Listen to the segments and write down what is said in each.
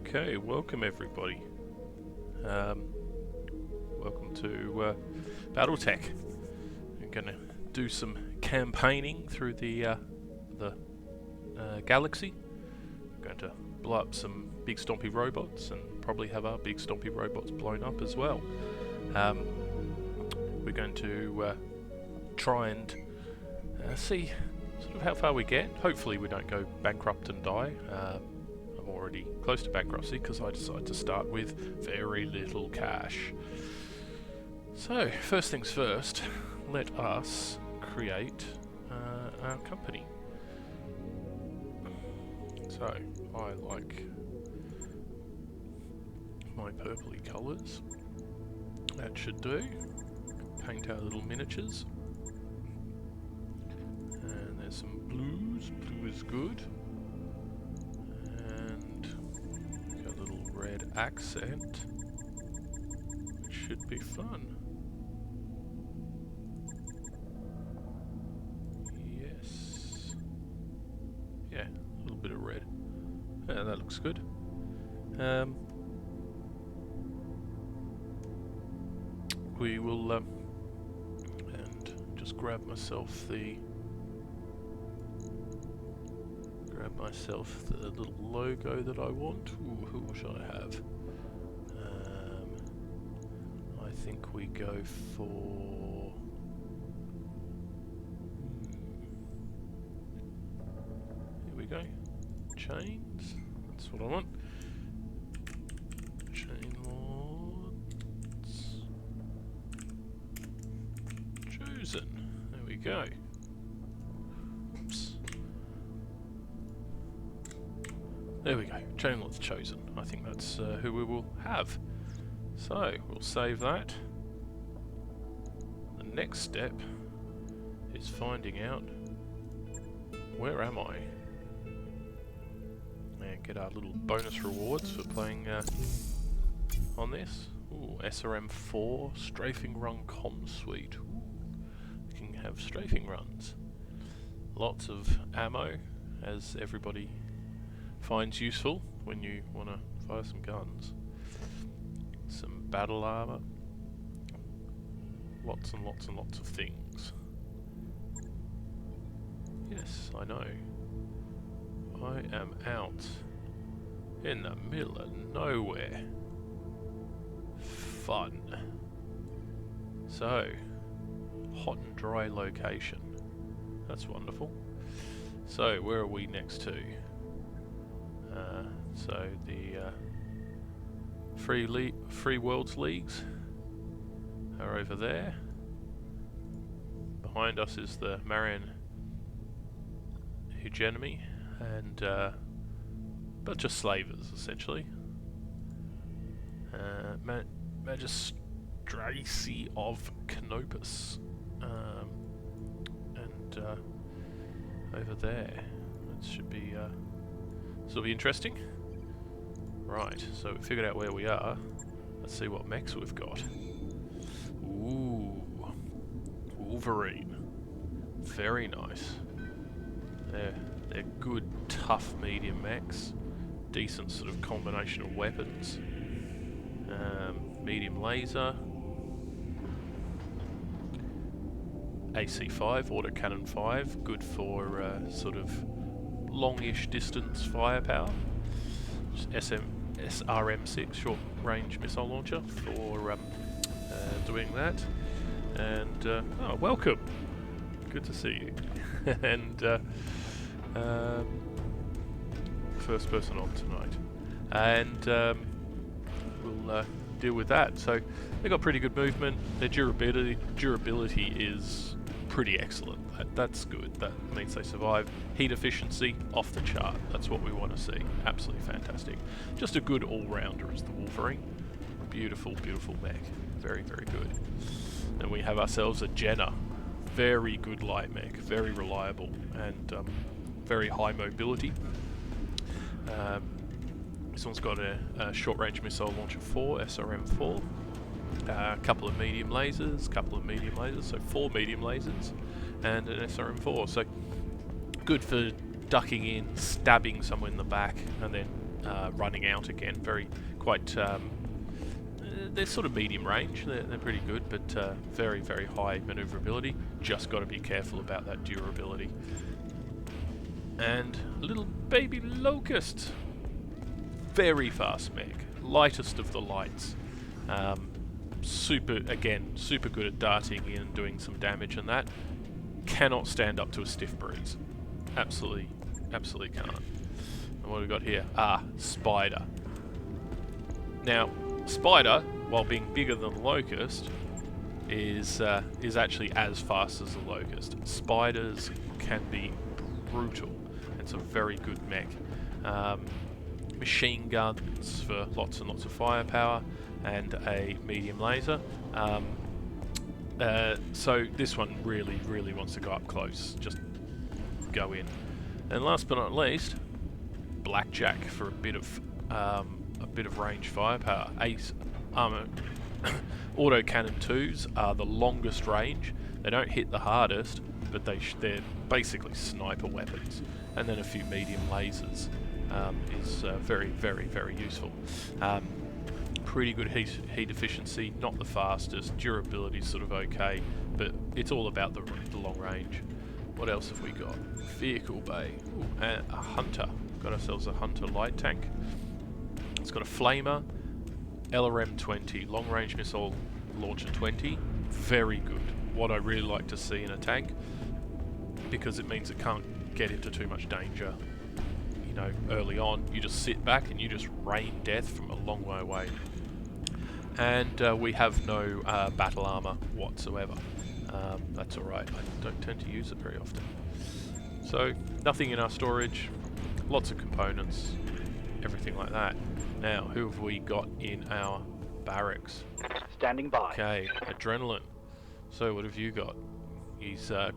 Okay, welcome everybody. Welcome to Battletech. We're going to do some campaigning through the galaxy. We're going to blow up some big stompy robots and probably have our big stompy robots blown up as well. We're going to try and see sort of how far we get. Hopefully we don't go bankrupt and die. I'm already close to bankruptcy because I decided to start with very little cash. So, first things first, let us create our company. So, I like my purpley colours. That should do. Paint our little miniatures. And there's some blues. Blue is good. And got a little red accent. It should be fun. Yes. Yeah, a little bit of red. Yeah, that looks good. We will and just grab myself the little logo that I want. Ooh, who should I have? I think we go for here we go. Chains. That's what I want. Chain lords. Chosen. There we go. Oops. There we go. Chain lords chosen. I think that's who we will have. So we'll save that. The next step is finding out where am I. And get our little bonus rewards for playing on this. Ooh, SRM4 strafing run comm suite. Ooh, we can have strafing runs. Lots of ammo, as everybody finds useful when you want to fire some guns. Some battle armor. Lots and lots and lots of things. Yes, I know. I am out in the middle of nowhere. Fun. So, hot and dry location. That's wonderful. So, where are we next to? So the Free Worlds Leagues are over there. Behind us is the Marian hegemony and bunch of slavers essentially. Magistracy of Canopus, and over there. That should be this will be interesting. Right, so we figured out where we are. Let's see what mechs we've got. Ooh, Wolverine. Very nice. They're good, tough medium mechs. Decent sort of combination of weapons. Medium laser. AC5, autocannon 5, good for sort of longish distance firepower. SRM6, short range missile launcher for doing that. And oh, welcome. Good to see you. And first person on tonight. And we'll deal with that. So they've got pretty good movement. Their durability is pretty excellent. That's good. That means they survive. Heat efficiency off the chart. That's what we want to see. Absolutely fantastic. Just a good all-rounder is the Wolverine. Beautiful, beautiful mech. Very, very good. And we have ourselves a Jenna. Very good light mech. Very reliable and very high mobility. This one's got a short-range missile launcher 4, SRM4. A couple of medium lasers, so 4 medium lasers, and an SRM4. So good for ducking in, stabbing someone in the back, and then running out again. Quite. They're sort of medium range. They're pretty good, but very, very high maneuverability. Just got to be careful about that durability. And little baby locust, very fast mech, lightest of the lights. Super good at darting in and doing some damage, and that cannot stand up to a stiff breeze. Absolutely can't. And what have we got here? Spider. Now, Spider, while being bigger than the Locust, is actually as fast as the Locust. Spiders can be brutal. It's a very good mech. Machine guns for lots and lots of firepower, and a medium laser. So this one really wants to go up close. Just go in. And last but not least, Blackjack for a bit of range firepower. Ace armor. Auto cannon 2s are the longest range. They don't hit the hardest, but they're basically sniper weapons. And then a few medium lasers is very useful. Pretty good heat efficiency, not the fastest. Durability is sort of okay, but it's all about the long range. What else have we got? Vehicle bay. Ooh, and a hunter. Got ourselves a hunter light tank. It's got a flamer, LRM 20, long range missile launcher 20. Very good. What I really like to see in a tank, because it means it can't get into too much danger. You know, early on, you just sit back and you just rain death from a long way away. And we have no battle armor whatsoever. That's alright, I don't tend to use it very often. So, nothing in our storage, lots of components, everything like that. Now, who have we got in our barracks? Standing by. Okay, Adrenaline. So, what have you got? He's a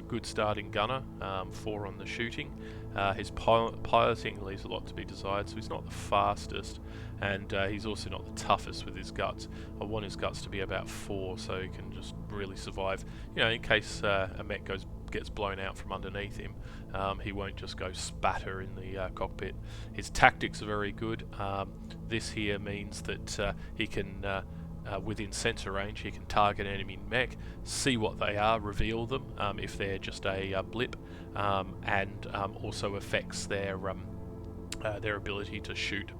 good starting gunner, 4 on the shooting. His piloting leaves a lot to be desired, so he's not the fastest, and he's also not the toughest with his guts. I want his guts to be about 4, so he can just really survive. You know, in case a mech gets blown out from underneath him, he won't just go spatter in the cockpit. His tactics are very good. This here means that he can, within sensor range, he can target enemy mech, see what they are, reveal them if they're just a blip, and also affects their ability to shoot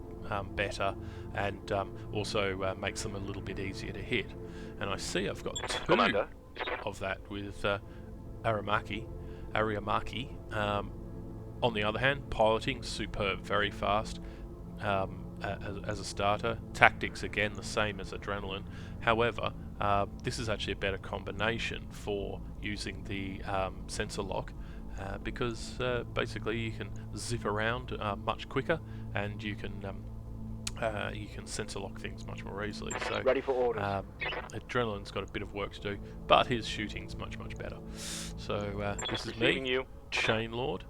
better, and also makes them a little bit easier to hit. And I see I've got 2 Commander. of that with Ariamaki. On the other hand, piloting, superb, very fast. As a starter. Tactics, again, the same as Adrenaline. However, this is actually a better combination for using the sensor lock, because basically you can zip around much quicker, and you can sensor lock things much more easily. So Ready for orders. Adrenaline's got a bit of work to do, but his shooting's much better. So this is Receiving me, you. Chain Lord,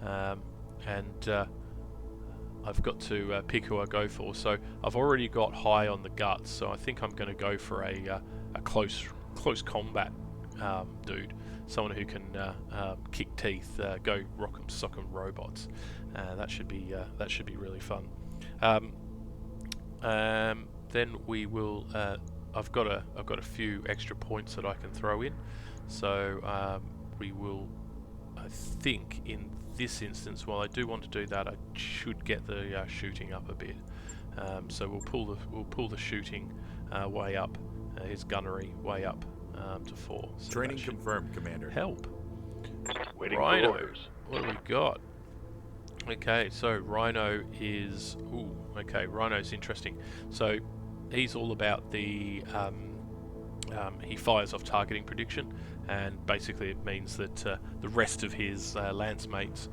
and I've got to pick who I go for. So I've already got high on the guts, so I think I'm going to go for a close combat dude, someone who can kick teeth, go rock'em sock'em robots. That should be really fun. Then we will. I've got a few extra points that I can throw in, so we will. I think in this instance, while I do want to do that, I should get the shooting up a bit. So we'll pull the shooting way up, his gunnery way up to 4. So Training confirmed, Commander. Help. Waiting Rhino. for orders. What have we got? Okay, so Rhino is... Ooh, okay, Rhino's interesting. So he's all about the... he fires off targeting prediction, and basically it means that the rest of his lance mates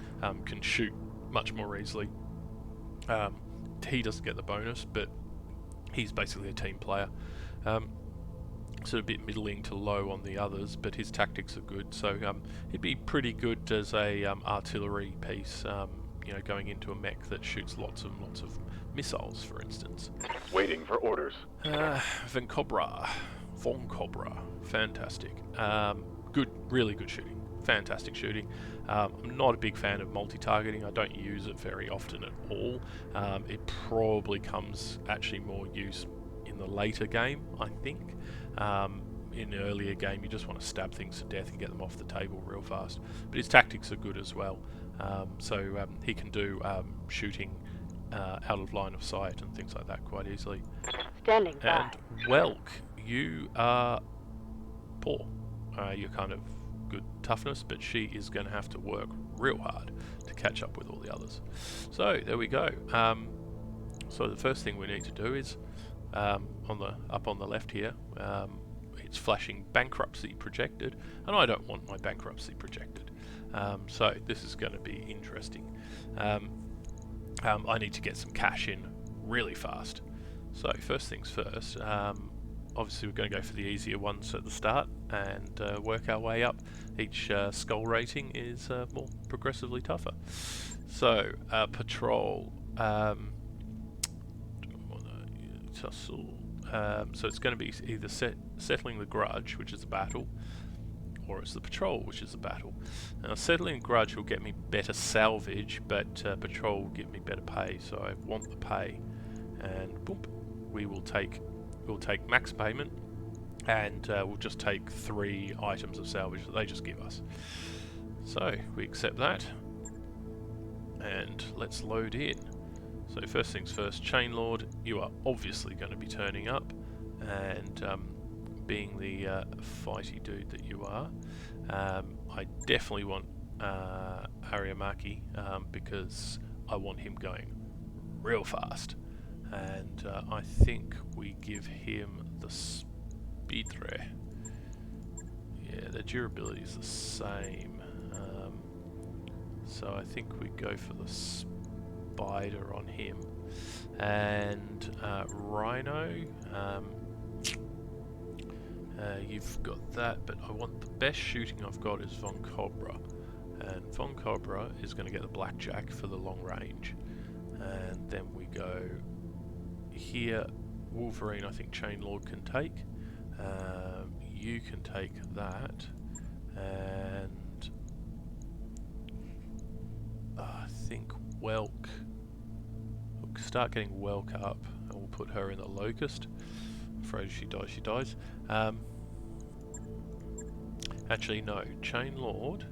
can shoot much more easily. He doesn't get the bonus, but he's basically a team player. Sort of a bit middling to low on the others, but his tactics are good, so he'd be pretty good as a artillery piece, you know, going into a mech that shoots lots and lots of missiles, for instance. Waiting for orders. Von Cobra, fantastic. Good, really good shooting, fantastic shooting. I'm not a big fan of multi-targeting. I don't use it very often at all. It probably comes actually more use in the later game, I think. In the earlier game, you just want to stab things to death and get them off the table real fast. But his tactics are good as well. So he can do shooting out of line of sight and things like that quite easily. Standing by. And Welk, you are poor. You're kind of good toughness, but she is going to have to work real hard to catch up with all the others. So there we go. So the first thing we need to do is up on the left here. It's flashing bankruptcy projected, and I don't want my bankruptcy projected. So this is going to be interesting. I need to get some cash in really fast. So first things first, obviously we're going to go for the easier ones at the start and work our way up. Each skull rating is more progressively tougher. So patrol, tussle. So it's going to be either settling the grudge, which is the battle, or it's the patrol, which is the battle. Now settling the grudge will get me better salvage, but patrol will give me better pay, so I want the pay. And boom, we'll take max payment, and we'll just take 3 items of salvage that they just give us. So we accept that, and let's load in. So first things first, Chain Lord, you are obviously going to be turning up, and being the fighty dude that you are, I definitely want Ariamaki, because I want him going real fast, and I think we give him the Speedre. Yeah, the durability is the same, so I think we go for the Spider on him. And Rhino, you've got that, but I want the best shooting I've got is Von Cobra, and Von Cobra is going to get the Blackjack for the long range. And then we go here, Wolverine I think Chain Lord can take, you can take that, and I think Welk, we'll start getting Welk up, and we'll put her in the Locust. I'm afraid if she dies, she dies. Actually no, Chain Lord,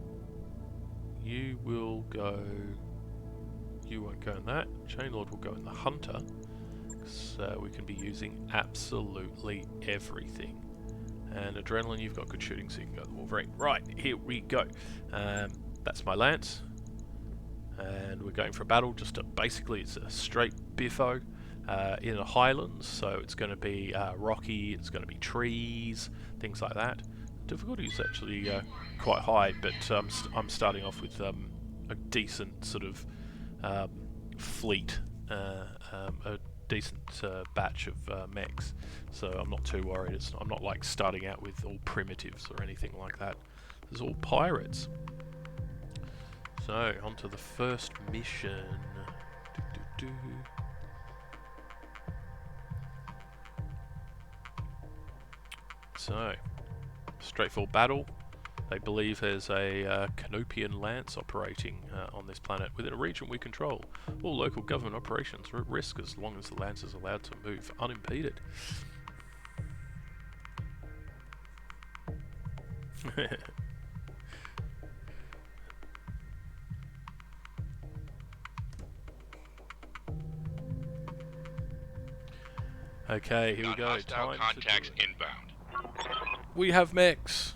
you will go, you won't go in that. Chain Lord will go in the Hunter, so we can be using absolutely everything. And Adrenaline, you've got good shooting, so you can go to the Wolverine. Right, here we go. That's my Lance, and we're going for a battle. Just basically, it's a straight biffo in the Highlands, so it's going to be rocky, it's going to be trees, things like that. Difficulty is actually quite high, but I'm starting off with a decent sort of fleet, a decent batch of mechs, so I'm not too worried. I'm not like starting out with all primitives or anything like that. There's all pirates. So on to the first mission. So straightforward battle. They believe there's a Canopian lance operating on this planet within a region we control. All local government operations are at risk as long as the lance is allowed to move unimpeded. Okay, here we go. Hostile Time contacts to do it. inbound. We have mechs.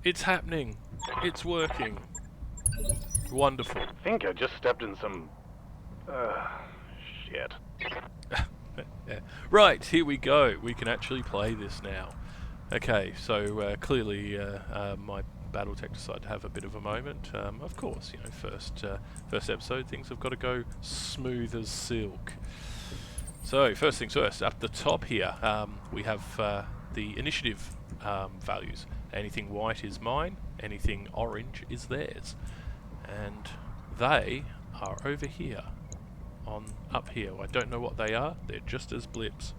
It's happening. It's working. Wonderful. I think I just stepped in some... shit. Yeah. Right, here we go. We can actually play this now. Okay, so clearly my Battletech decided to have a bit of a moment. Of course, you know, first episode, things have got to go smooth as silk. So, first things first, up the top here, we have the initiative values. Anything white is mine, anything orange is theirs. And they are over here, up here. I don't know what they are, they're just as blips.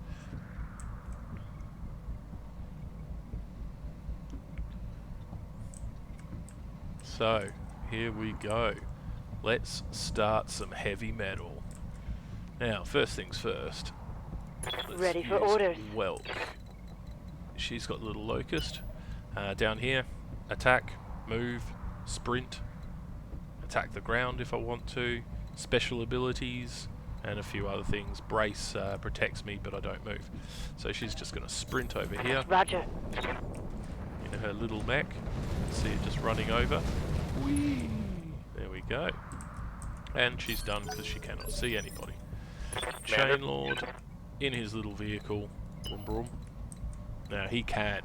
So, here we go. Let's start some heavy metal. Now, first things first. Let's Ready for use orders. Welk. She's got the little locust. Down here, attack, move, sprint, attack the ground if I want to, special abilities, and a few other things. Brace protects me, but I don't move. So she's just going to sprint over here. Roger. In her little mech. See it just running over. Whee! There we go. And she's done because she cannot see anybody. Chain Lord in his little vehicle. Brum brum. Now he can.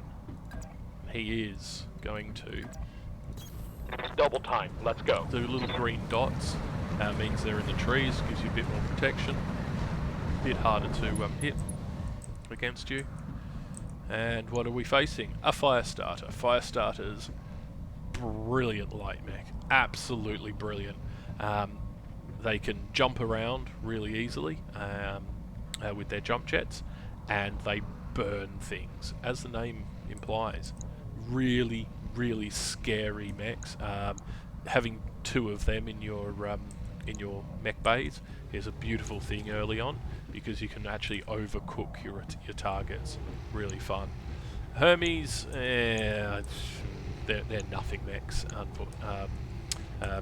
He is going to Double time. Let's go. do little green dots. Means they're in the trees, gives you a bit more protection. A bit harder to hit against you. And what are we facing? A Firestarter. Firestarter's brilliant light mech. Absolutely brilliant. They can jump around really easily with their jump jets, and they burn things. As the name implies, really, really scary mechs. Having two of them in your mech bays is a beautiful thing early on, because you can actually overcook your targets. Really fun. Hermes, they're nothing mechs.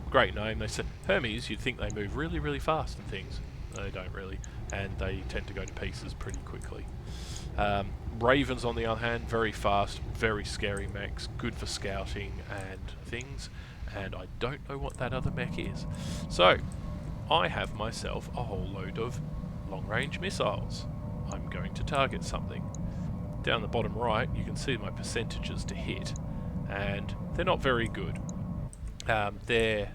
Great name. They said Hermes, you'd think they move really, really fast and things. They don't really, and they tend to go to pieces pretty quickly. Ravens, on the other hand, very fast, very scary mechs, good for scouting and things. And I don't know what that other mech is. So, I have myself a whole load of long-range missiles. I'm going to target something. Down the bottom right, you can see my percentages to hit, and they're not very good. Their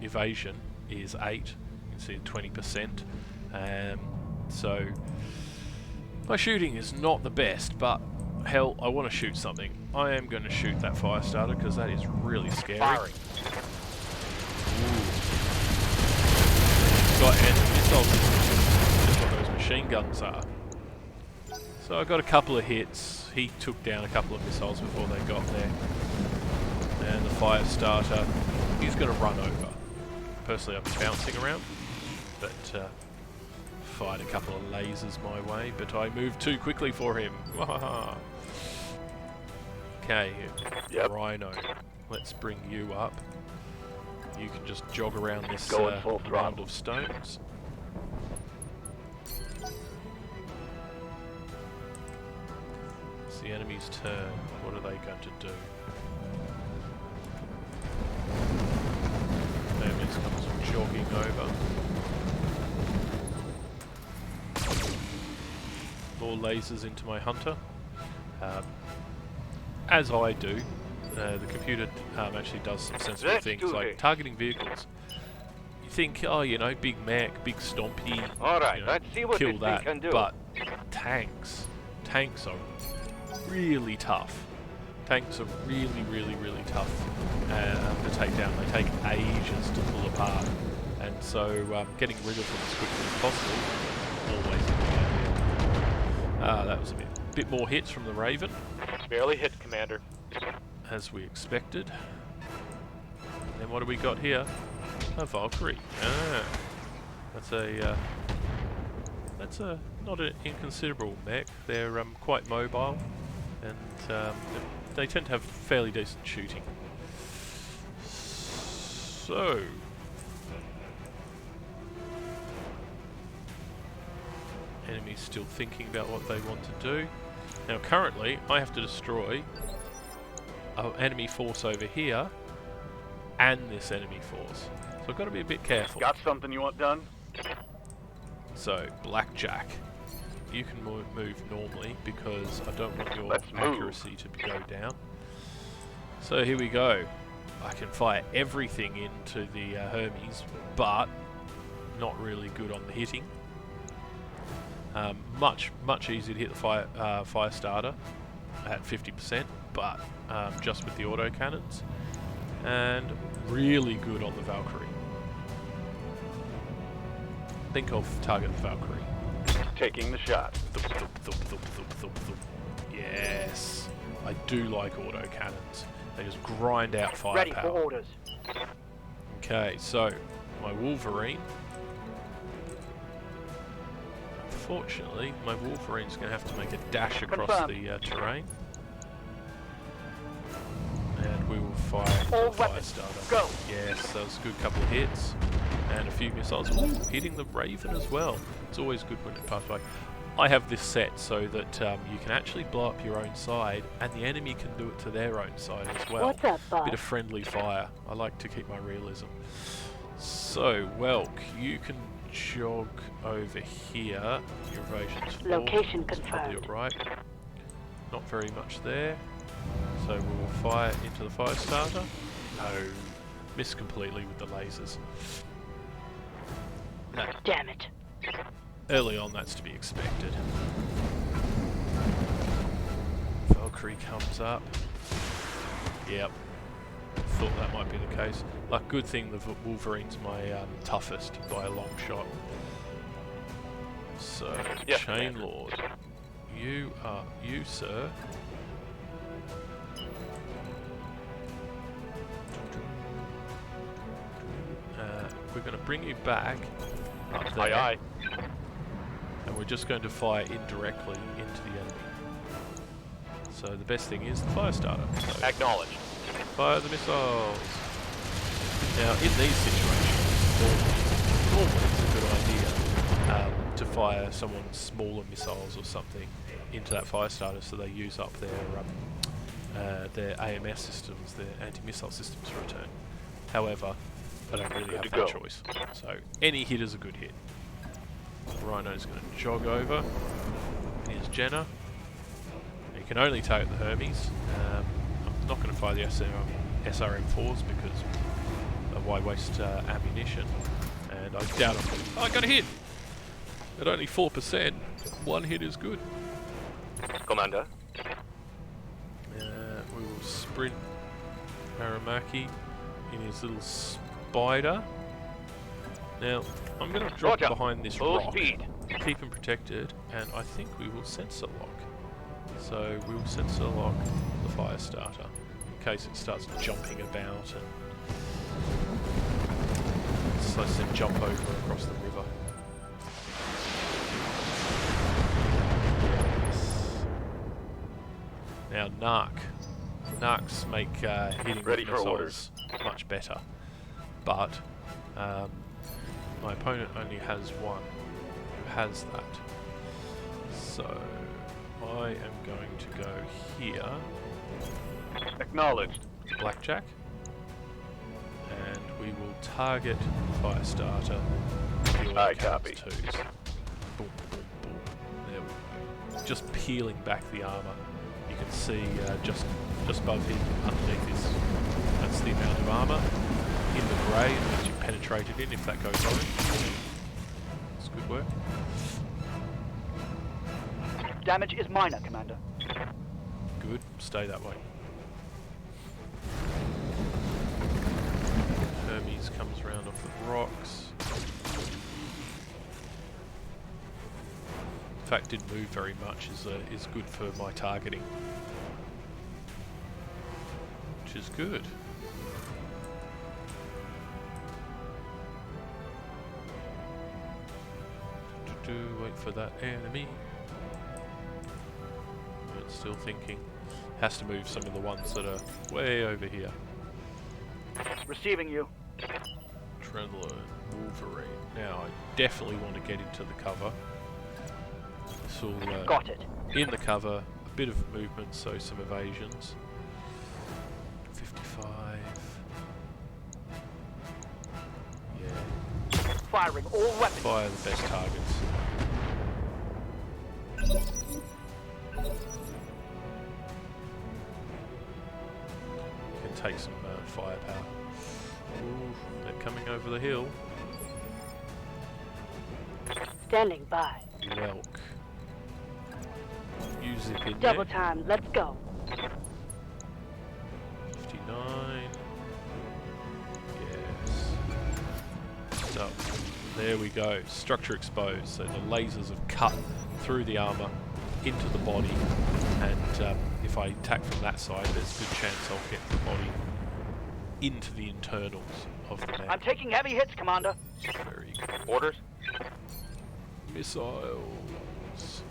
evasion is 8. You can see 20%. So my shooting is not the best, but hell, I want to shoot something. I am going to shoot that Firestarter because that is really scary. Firing. Got anti-missiles. That's what those machine guns are. So I got a couple of hits. He took down a couple of missiles before they got there. And the Firestarter, he's going to run over. Personally, I've been bouncing around, but fired a couple of lasers my way, but I moved too quickly for him. Okay, Yep. Rhino, let's bring you up. You can just jog around this Going full round throttle. of stones. It's the enemy's turn. What are they going to do? Hermes comes jogging over. More lasers into my hunter. As I do, the computer actually does some sensible Let's things do like this. targeting vehicles. You think, oh, you know, big mech, big stompy, All right, you know, let's see what kill this that. thing can do. But tanks are really tough. Tanks are really, really, really tough to take down. They take ages to pull apart, and so getting rid of them as quickly as possible always a good idea. That was a bit more hits from the Raven, Barely hit, Commander. as we expected. And then what do we got here? A Valkyrie. That's a not an inconsiderable mech. They're quite mobile, and they tend to have fairly decent shooting. So, enemies still thinking about what they want to do. Now, currently, I have to destroy an enemy force over here and this enemy force. So I've got to be a bit careful. Got something you want done? So, Blackjack, you can move normally because I don't want your Let's move. accuracy to go down. So here we go. I can fire everything into the Hermes, but not really good on the hitting. Much easier to hit the Firestarter at 50%, but just with the autocannons, and really good on the Valkyrie. Think of target the Valkyrie. Taking the shot. Thump, thump, thump, thump, thump, thump, thump. Yes, I do like autocannons. They just grind out Ready for firepower. orders. Okay, so my Wolverine. Unfortunately, my Wolverine's going to have to make a dash across Confirmed. the terrain. And we will fire into All the fire weapons, starter. go. Yes, that was a good couple of hits. And a few missiles. Ooh, hitting the Raven as well. It's always good when it passes by. I have this set so that you can actually blow up your own side and the enemy can do it to their own side as well. What's up, boss? Bit of friendly fire. I like to keep my realism. So, Welk, you can jog over here. Your evasion's 4. Location That's probably confirmed. right. Not very much there. So we will fire into the fire starter. No. Miss completely with the lasers. No. Damn it. Early on, that's to be expected. Valkyrie comes up. Yep. Thought that might be the case. Like, good thing the Wolverine's my toughest by a long shot. So, Yes, Chain Commander. Lord. You, sir. We're going to bring you back up there. Aye, aye. And we're just going to fire indirectly into the enemy. So the best thing is the fire starter. So Acknowledged. fire the missiles. Now in these situations, normally it's a good idea to fire someone's smaller missiles or something into that fire starter so they use up their AMS systems, their anti-missile systems for return. However, I don't really have that choice. So any hit is a good hit. Rhino's going to jog over. Here's Jenna. You can only target the Hermes. I'm not going to fire the SRM4s because why waste ammunition? And I doubt I got a hit! At only 4%, one hit is good. Commander. We will sprint Aramaki in his little spider. Now, I'm going to drop Roger. behind this Full rock, speed. keep him protected, and I think we will sensor lock. So we will sensor lock the fire starter in case it starts jumping about and so let's then jump over across the river. Now Narcs make hitting Ready with for missiles much better, but my opponent only has one who has that. So I am going to go here, Acknowledged. Blackjack, and we will target the fire starter with the Aye, oil cannons copy. twos. Boom, boom, boom. There we go. Just peeling back the armour. You can see just above him, underneath is that's the amount of armour in the grey that you penetrated in. If that goes orange, it's good work. Damage is minor, Commander. Good. Stay that way. Hermes comes round off the rocks. In fact, didn't move very much. Is good for my targeting, which is good. Wait for that enemy. But still thinking. Has to move some of the ones that are way over here. Receiving you. Trendler, Wolverine. Now I definitely want to get into the cover. This will Got it. in the cover, a bit of movement, so some evasions. 55. Yeah. Firing all weapons. Fire the best targets. Can take some firepower. Ooh, they're coming over the hill. Standing by. Welk. You zip in Double there. time. Let's go. 59. Yes. So, there we go. Structure exposed. So the lasers have cut through the armour into the body. And if if I attack from that side, there's a good chance I'll get the body into the internals of the I'm mech. taking heavy hits, Commander. Very good. Orders? Missiles.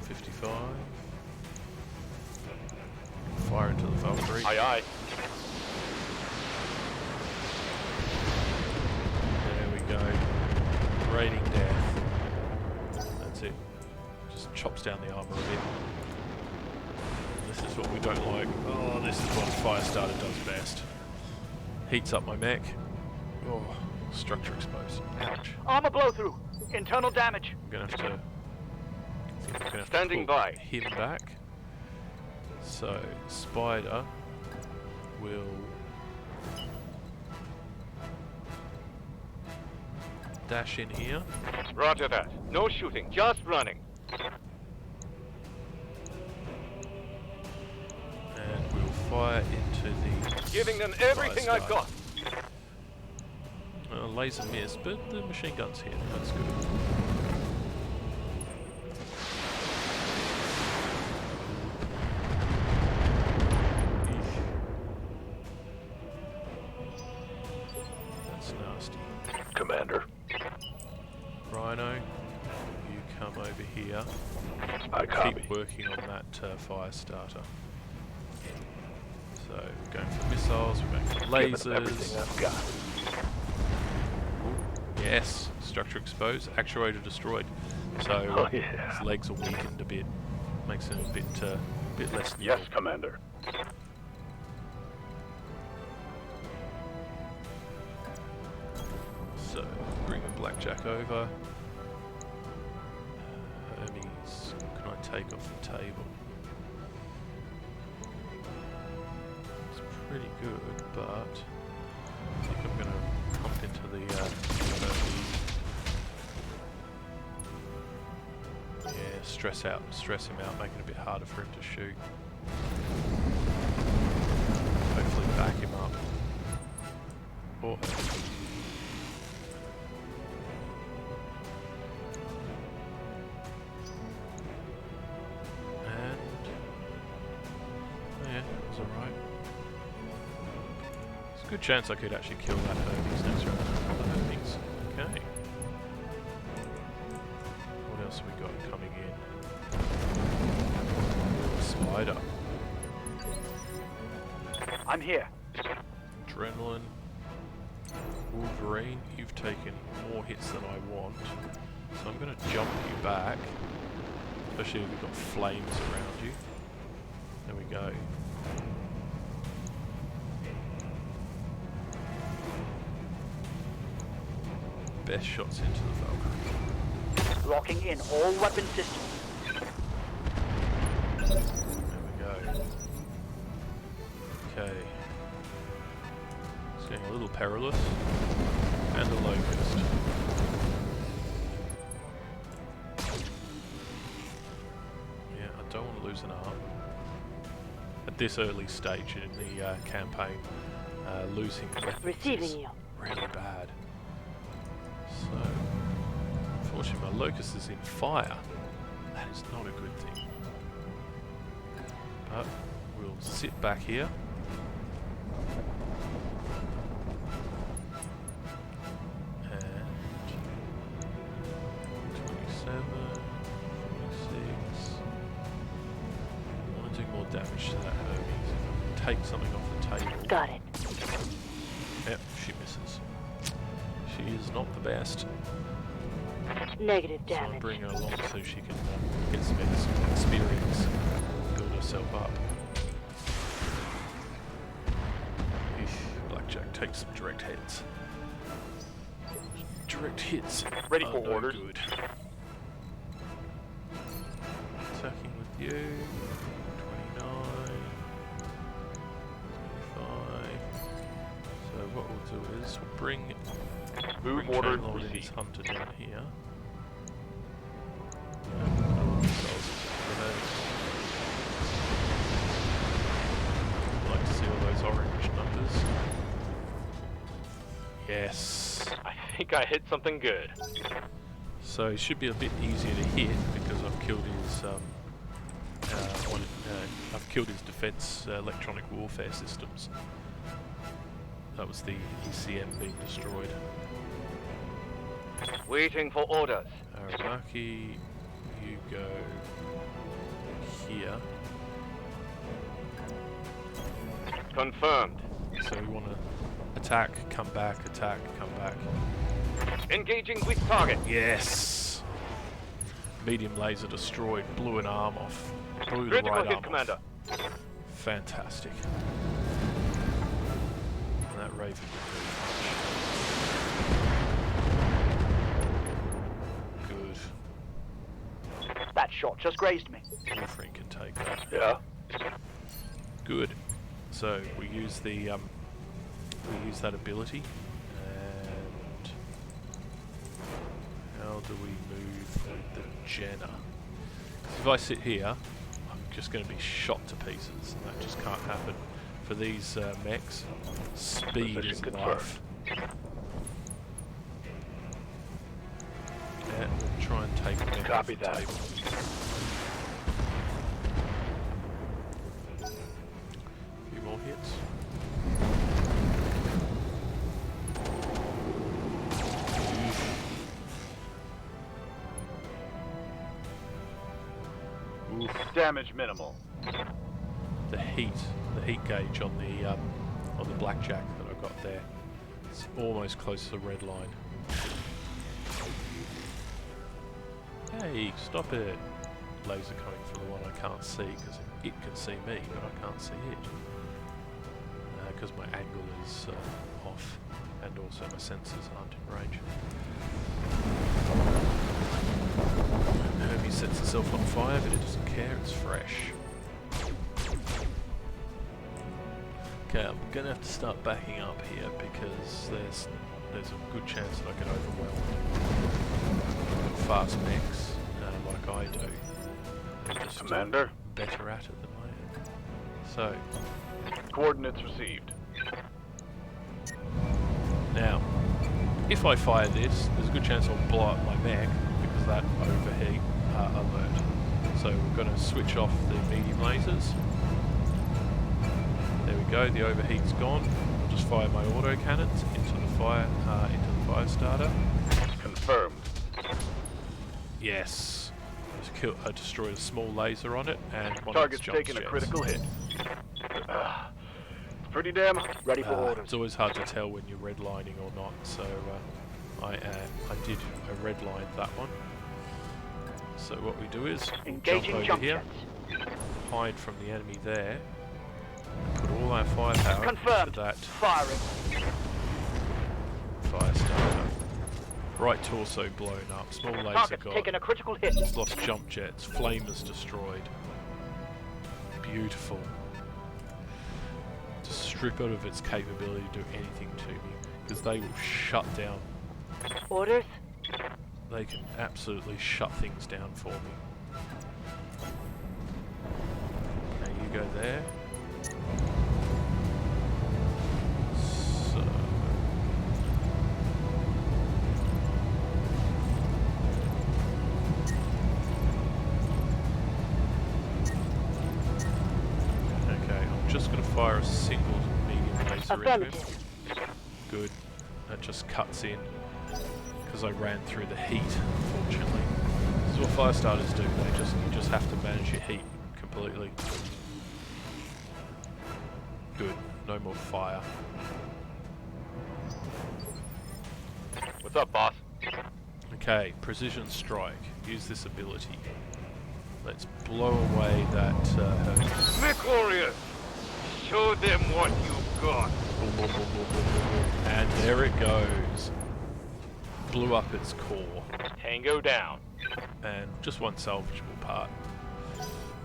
55. Fire into the Valkyrie. Aye, aye. There we go. Raining death. That's it. Just chops down the armor a bit. This is what we don't like. Oh, this is what a Firestarter does best. Heats up my mech. Oh, structure exposed. Ouch. Armor blow through. Internal damage. I'm gonna have to. I think I'm gonna have Standing to pull by. him back. So Spider will dash in here. Roger that. No shooting, just running. And we'll fire into the Giving them everything I've got. laser miss, but the machine gun's hit. That's good. That's nasty. Commander, Rhino, you come over here. I copy. Keep working on that Firestarter. So we're going for missiles, we're going for Giving them everything lasers. I've got. Yes, structure exposed, actuator destroyed. So Oh, yeah. his legs are weakened a bit, makes him a bit less Yes, nimble. Commander. So bring a Blackjack over. Hermes, can I take off the table? It's pretty good, but I think I'm going to pump into the Hermes. Yeah, stress him out, make it a bit harder for him to shoot. Hopefully back him up. Oh. Alright. There's a good chance I could actually kill that Hermes next round. Another Hermes. Okay. What else have we got coming in? Spider. I'm here. Adrenaline. Wolverine, you've taken more hits than I want. So I'm going to jump you back. Especially if you've got flames around you. There we go. Best shots into the Valkyrie. Locking in all weapon systems. There we go. Okay. It's getting a little perilous. And a locust. Yeah, I don't want to lose an arm. At this early stage in the campaign, losing weapons Receiving is you. really bad. So, unfortunately my locust is in fire. That is not a good thing. But we'll sit back here. And 27, 46. I want to do more damage to that Hermes. Take something off the table. Got it. Yep, she misses. She is not the best. Negative So I damage. bring her along so she can get some experience, build herself up. Eesh, Blackjack takes some direct hits. Direct hits. Ready are for no orders. Good. Attacking with you. 29. 25. So what we'll do is we'll bring Move Bring order Chainlord and his received. hunter down here. Like to see all those orange numbers. Yes. I think I hit something good. So it should be a bit easier to hit because I've killed his I've killed his defense electronic warfare systems. That was the ECM being destroyed. Waiting for orders. Aramaki, you go here. Confirmed. So we want to attack, come back, attack, come back. Engaging with target. Yes! Medium laser destroyed, blew an arm off. Blew the Critical right hit, arm Commander. off. Fantastic. And that Raven did good. That shot just grazed me. Warframe can take that. Yeah. Good. So we use the that ability, and how do we move with the Jenna? If I sit here, I'm just going to be shot to pieces, and that just can't happen. For these mechs, speed Position is confirmed. life. Yeah, we'll try and take mech Copy off the that. table. A few more hits. Oof. Damage minimal. The heat gauge on the blackjack that I've got there, it's almost close to the red line. Hey, stop it! Laser coming from the one I can't see because it can see me, but I can't see it because my angle is off, and also my sensors aren't in range. Hermes sets itself on fire, but it doesn't care, it's fresh. Okay, I'm gonna have to start backing up here because there's a good chance that I get overwhelmed. Fast mechs, like I do. They're just Commander. better at it than I am. So, Coordinates received. now, if I fire this, there's a good chance I'll blow up my mech because of that overheat alert. So we're going to switch off the medium lasers. There we go, the overheat's gone. I'll just fire my auto cannons into the fire starter. Confirmed. Yes, I destroyed a small laser on it, and one Target's of its taking a jump critical jets. hit. Pretty damn. Ready for orders. It's always hard to tell when you're redlining or not, so I did redline that one. So what we do is we'll jump Engaging over jump here, jets. hide from the enemy there, put all our firepower Confirmed. into that Firing. fire starter. Right torso blown up, small laser Target's got, taken a critical hit. lost jump jets, flamers destroyed. Beautiful. To strip out of its capability to do anything to me, because they will shut down. Orders? They can absolutely shut things down for me. Okay, you go there. So... okay, I'm just going to fire a single medium laser into him. Affirmative. Good. That just cuts in because I ran through the heat, unfortunately. This is what fire starters do. You just have to manage your heat completely. Good. No more fire. What's up, boss? Okay, precision strike. Use this ability. Let's blow away that Hermes. Mech Warriors! Show them what you've got. Boom, boom, boom, boom, boom, boom, boom. And there it goes. Blew up its core. Tango down. And just one salvageable part.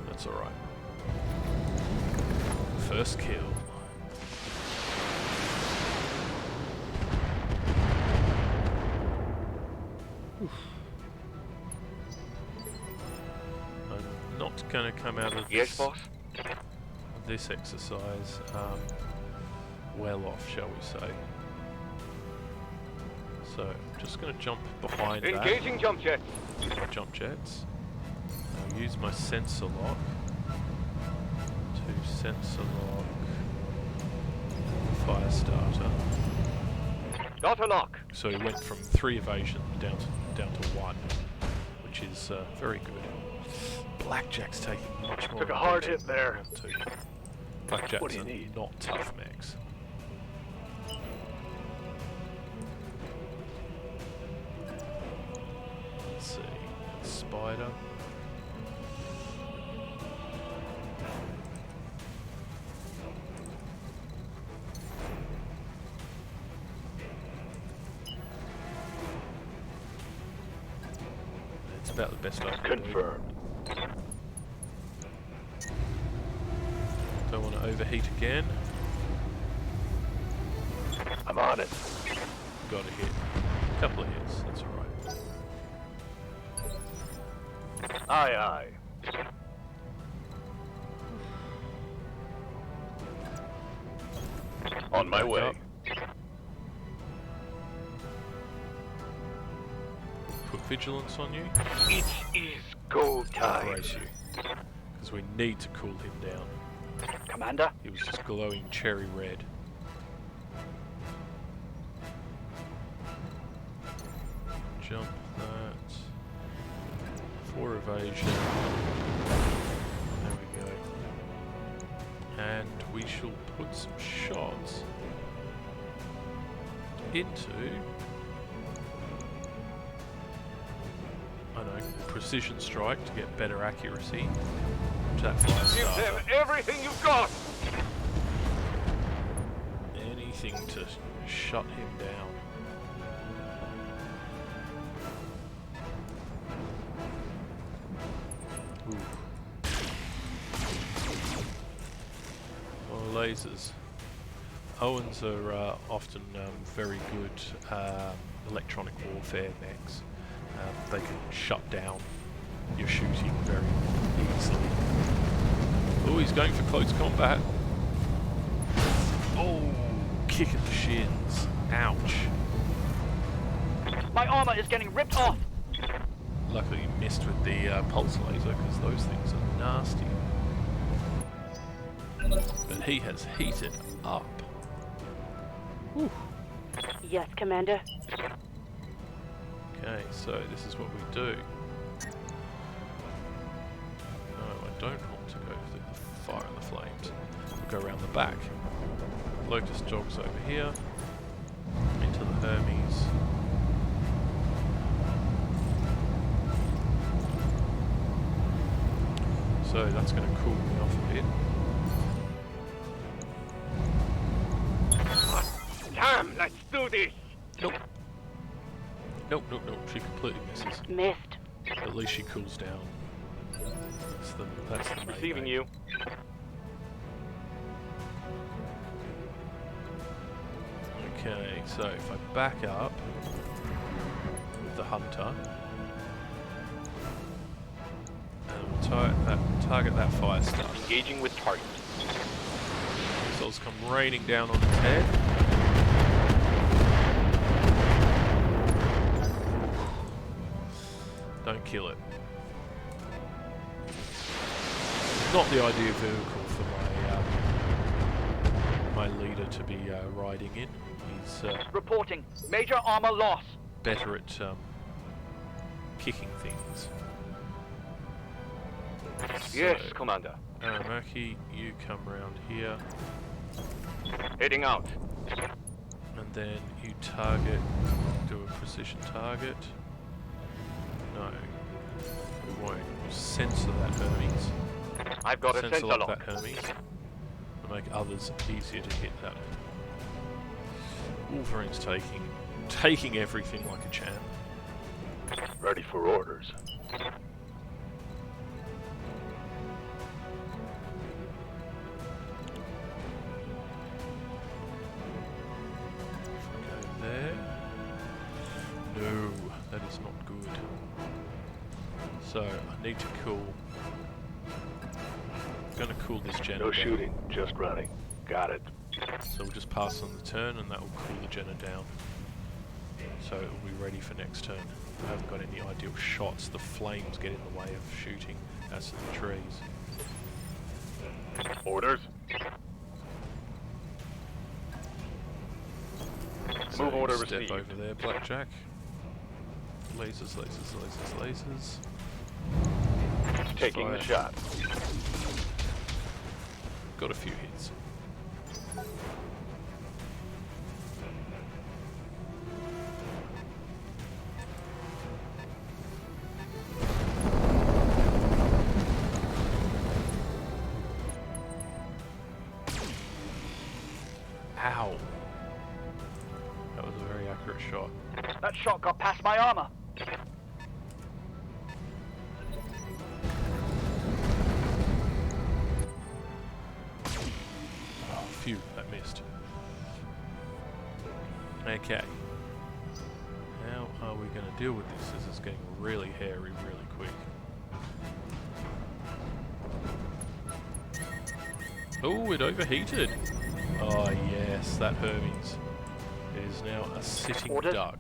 That's alright. First kill. Oof. I'm not going to come out of Yes, boss? this exercise well off, shall we say. So, I'm just going to jump behind Engaging jump jets. that. Jump jets. I'll use my sensor lock. Sensor lock. Fire starter. Got a lock. So he went from 3 evasion down to 1, which is very good. Blackjack's taking much more. Took a hard advantage hit than there. I want to. Blackjacks What do you are need? not tough mechs. Let's see. Spider. It's about the best I can do. Confirmed. Don't want to overheat again. I'm on it. Got a hit. Couple of hits, that's alright. Aye, aye. On my Back way. up. Put vigilance on you. It is go time. Brace you. Because we need to cool him down. Commander, He was just glowing cherry red. Jump that. 4 evasion. There we go. And we shall put some shots into, I know, precision strike to get better accuracy. To that fire Give them starter. everything you've got. Anything to shut him down. Ooh. More lasers. Owens are often very good electronic warfare mechs. They can shut down your shooting very easily. Oh, he's going for close combat. Oh, kick at the shins. Ouch. my armor is getting ripped off. Luckily you missed with the pulse laser because those things are nasty. But he has heated up. Whew. Yes, Commander. Okay, so this is what we do. No, I don't want to go through the fire and the flames. We'll go around the back. Locust jogs over here. Into the Hermes. So that's going to cool me off a bit. Damn, let's do this. Nope. Nope, nope, nope. She completely misses. Missed. At least she cools down. That's the main Receiving aim. you. Okay, so if I back up with the hunter and target that fire starter. Engaging with target. Missiles come raining down on its head. Don't kill it. Not the ideal vehicle for my leader to be riding in. He's Reporting. Major armor loss. better at kicking things. Yes, So, Commander. Aramaki, you come round here, Heading out. and then you target, do a precision target. No, we won't. We'll sensor that Hermes. I've got a Sensor sensor lock lock. that Hermes. To make others easier to hit that. Wolverine's taking everything like a champ. Ready for orders. Go there. No, that is not good. So I need to cool. I'm gonna cool this Jenna No down. shooting, just running. Got it. So we'll just pass on the turn and that will cool the Jenna down. So it will be ready for next turn. I haven't got any ideal shots. The flames get in the way of shooting as to the trees. Orders. So Move order step received. over there, Blackjack. Lasers, lasers, lasers, lasers. Taking Fire. the shot. Got a few hits. Ow. That was a very accurate shot. That shot got past my armor. Oh, phew, that missed. Okay. How are we going to deal with this? This is getting really hairy really quick. Oh, it overheated. Oh yes, that Hermes. It is now a sitting Orders. duck.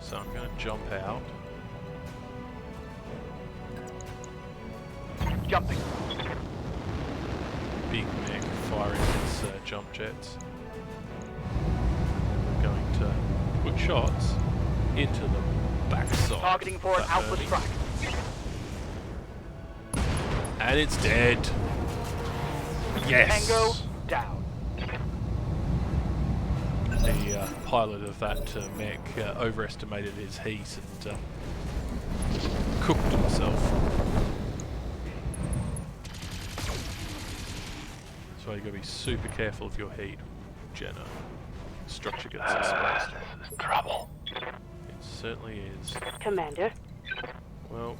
So I'm going to jump out. Jumping. Big mech firing its jump jets. We're going to put shots into the backside. Targeting for an of that alpha Hermes. strike. And it's dead. Yes. Tango down. The pilot of that mech overestimated his heat and cooked himself. That's why you got to be super careful of your heat, Jenna. Structure gets exposed. This is trouble. It certainly is. Commander. Well.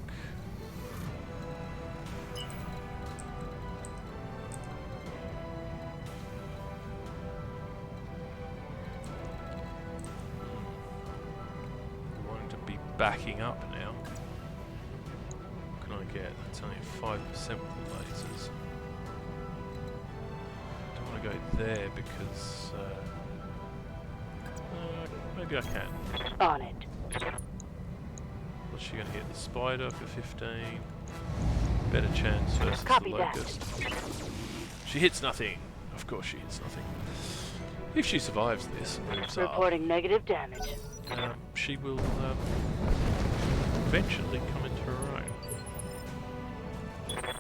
Wanting to be backing up now. What can I get? That's only 5% with the lasers. Don't want to go there because maybe I can. On it. What's she going to hit? The spider for 15. Better chance versus Copy the that. locust. She hits nothing. Of course she hits nothing. If she survives this and moves up, Reporting negative damage. she will eventually come into her own.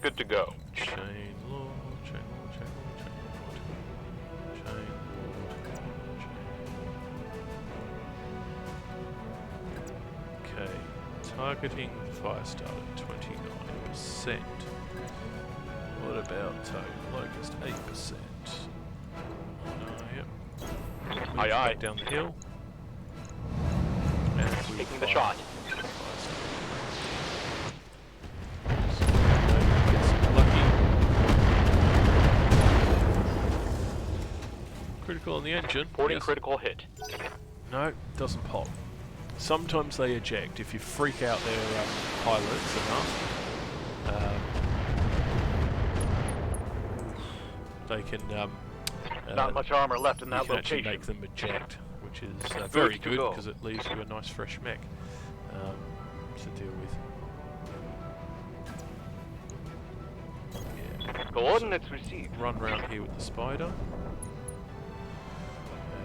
Good to go. Chain lord, chain lord, chain lord, chain lord. Chain lord. Okay. Targeting the fire start at 29%. What about locust 8%? Yep. Moves Aye, aye. back down the hill. And we Taking the fire. shot. Get some lucky. Critical on the engine. Reporting Yes. critical hit. No, doesn't pop. Sometimes they eject if you freak out their pilots enough. They can. Not much armor left in you that can actually location. make them eject, which is very to good go. because it leaves you a nice fresh mech to deal with. Yeah. Coordinates received. Run round here with the spider.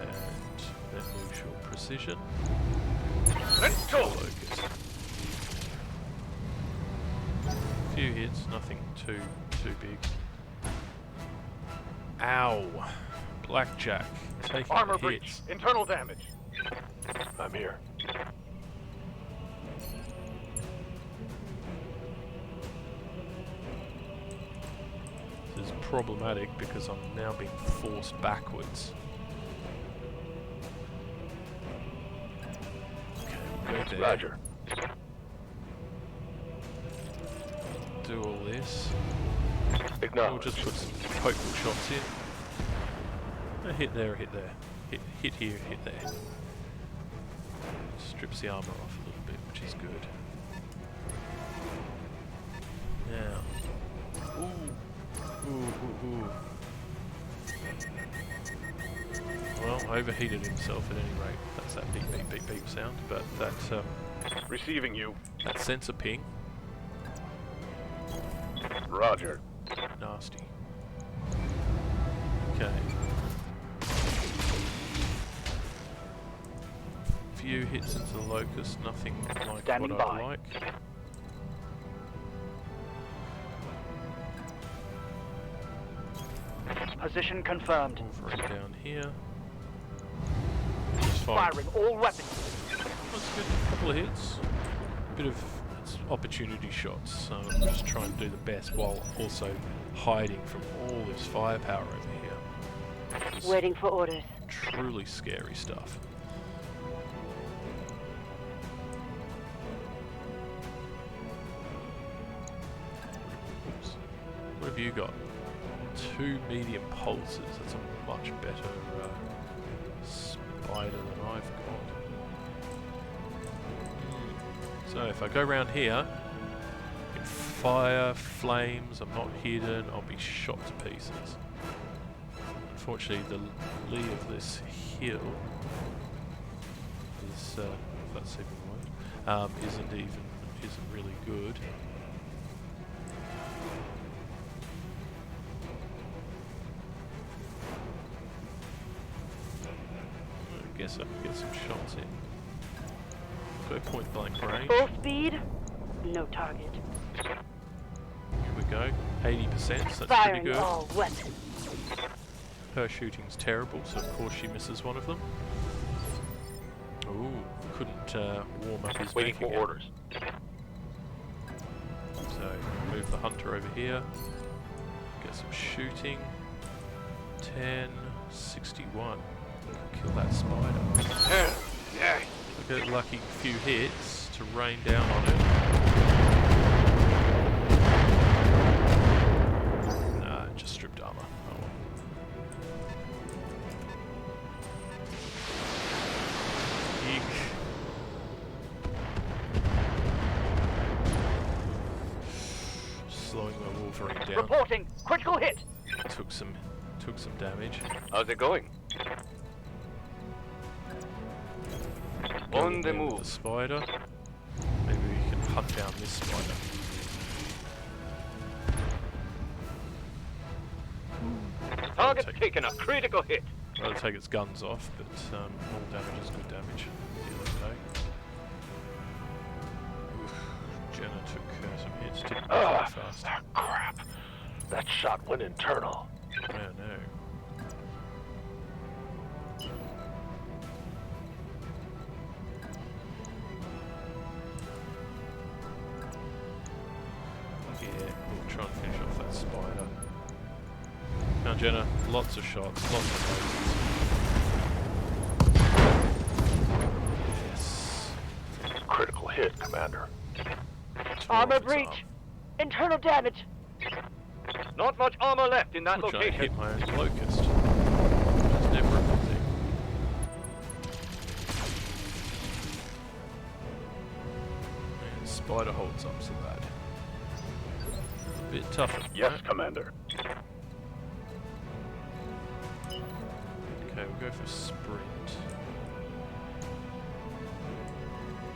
And then lose your precision. Let's go. Locust. Few hits, nothing too big. Ow! Blackjack taking Armor hits. breach. Internal damage. I'm here. This is problematic because I'm now being forced backwards. Okay, we'll go there. Roger. Do all this. We'll Acknowledge. just put some hopeful shots in. A hit there, a hit there. Hit here, hit there. Strips the armor off a little bit, which is good. Now. Ooh. Well, overheated himself at any rate. That's that beep beep beep beep sound, but that Receiving you. that sensor ping. Roger. nasty. Okay. Few hits into the locust, nothing like Standing what by. I'd like. Position confirmed. Wolverine down here. Just fine. Firing all weapons. That's good. Couple of hits. Bit of opportunity shots. So I'm just trying to do the best while also hiding from all this firepower over here. It's Waiting for orders. truly scary stuff. Oops. What have you got? 2 medium pulses. That's a much better spider than I've got. So if I go around here, in fire, flames, I'm not hidden, I'll be shot to pieces. Unfortunately, the lee of this hill is, if that's even a word, isn't really good. I guess I can get some shots in. Go point blank range. Full speed. No target. Here we go. 80%, so that's pretty Firing good. all weapons. Her shooting's terrible, so of course she misses one of them. Ooh, couldn't warm up his Waiting mech for again. orders. So move the hunter over here. Get some shooting. 10, 61. Kill that spider. Yeah. Get a lucky few hits to rain down on it. Nah, just stripped armor. Oh well. Eek. Slowing my Wolverine down. Reporting. Critical hit. Took some damage. How's it going? On the There with move. The spider. Maybe we can hunt down this spider. Target take- taking a critical hit. I'll take its guns off, but all damage is good damage. Deal okay. Oof. Jenna took some hits. Didn't go very fast. Crap. That shot went internal. Oh no. Yeah, we'll try and finish off that spider. Now Jenna, lots of shots, lots of lasers. Yes. Critical hit, Commander. Tore Armor off its breach. arm. Internal damage. Not much armor left in that Fortunately, I location. hit my own locust. Which is never a good thing. And spider holds up to that. A bit tougher. Yes, right? Commander. Okay, we'll go for sprint.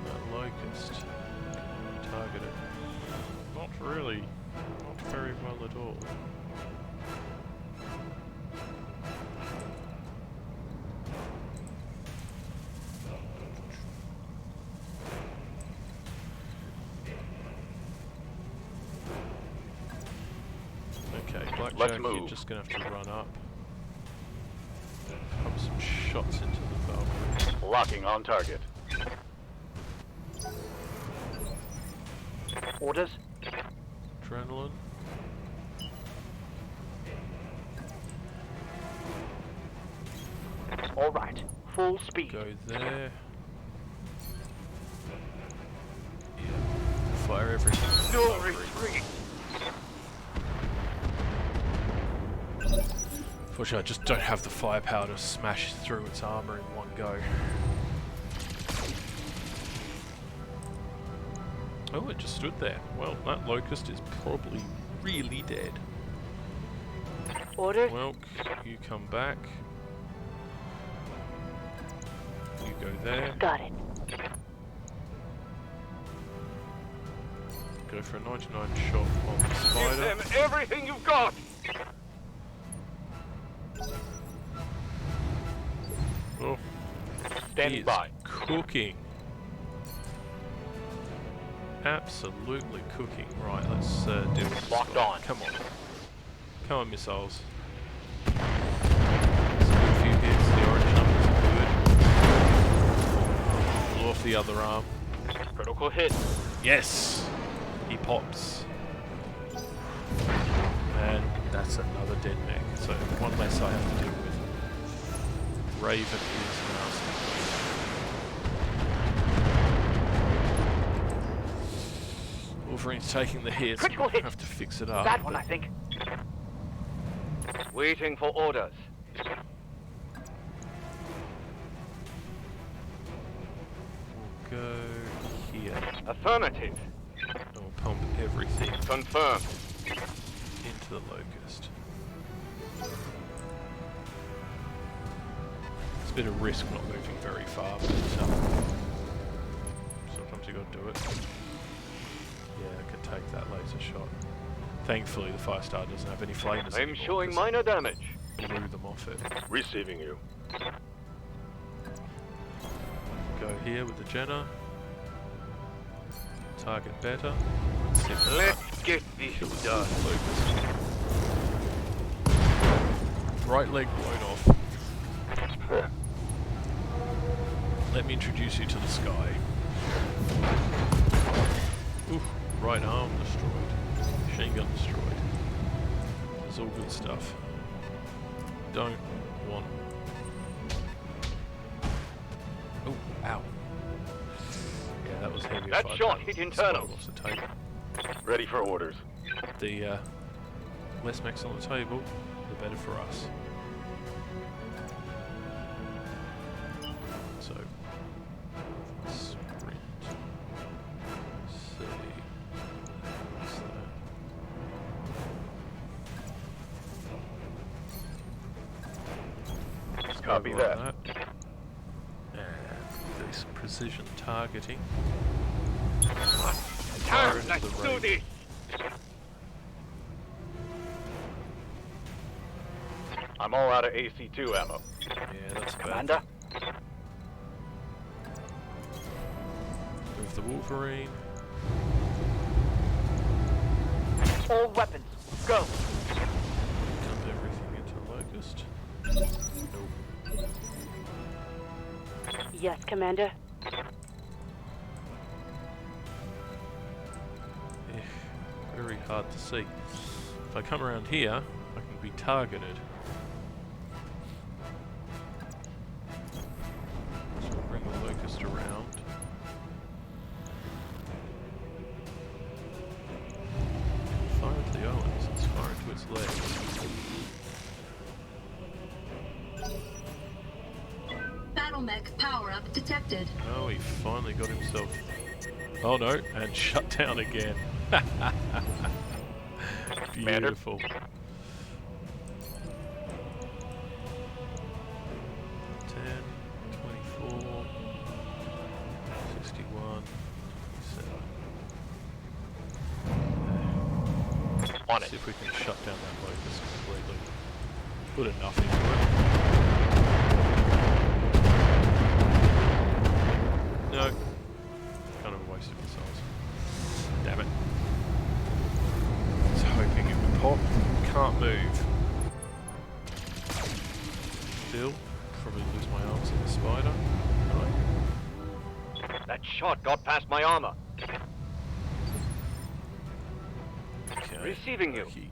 That locust. Target it. Not really. Not very well at all. Okay, Blackjack, Let's you're move. just gonna have to run up. Pump some shots into the Valkyrie. Locking on target. Orders. Adrenaline. All right. Full speed. Go there. Yeah. Fire everything. No Valkyrie. retreat. Unfortunately, I just don't have the firepower to smash through its armor in one go. Oh, it just stood there. Well, that locust is probably really dead. Orders. Well, you come back. You go there. Got it. Go for a 99 shot on the Give spider. them everything you've got! Oh, Standing he is by. cooking. Absolutely cooking. Right, let's deal with this Locked guy. on. Come on. Come on, missiles. Let's do a few hits. The orange numbers are good. Pull off the other arm. Critical hit. Yes! He pops. And that's another dead mech. So one less I have to deal with. Raven is nasty. Wolverine's taking the hits. Critical hit. Have to fix it up. That one, I think. Waiting for orders. We'll go here. Affirmative. And we'll pump everything Confirmed. into the locust. It's a bit of risk not moving very far, but sometimes you got to do it. Yeah, I can take that laser shot. Thankfully, the Firestar doesn't have any flamers I'm anymore, showing 'cause minor damage. I blew them off it. Receiving you. Go here with the Jenner. Target better. Sit there. Let's get this Kill this done. locust. Right leg blown off. Let me introduce you to the sky. Oof, right arm destroyed. Machine gun destroyed. It's all good stuff. Don't want... Oh, ow. Yeah, that was heavy. That if I'd shot done hit the internal. spider off the table. Ready for orders. The less mechs on the table, the better for us. So, sprint. C. What's that? Let's Copy override that. And this precision targeting. Turn, into let's the do raven. this! I'm all out of AC2 ammo. Yeah, that's bad. Commander? Move the Wolverine. All weapons, go! Dump everything into Locust. Nope. Yes, Commander. Very hard to see. If I come around here, I can be targeted. So we'll bring the Locust around. Fire at the Owens, let's fire into its legs. Battle mech power-up detected. Oh, he finally got himself... Oh no, and shut down again. Beautiful. 10, 24, 61, 7. On See it. if we can shut down that locust completely. Put enough into it. No. Kind of a waste of missiles. Damn it. I was hoping it would pop. Can't move. Still, probably lose my arms in the spider. Right. That shot got past my armor. Okay. Receiving you. Okey.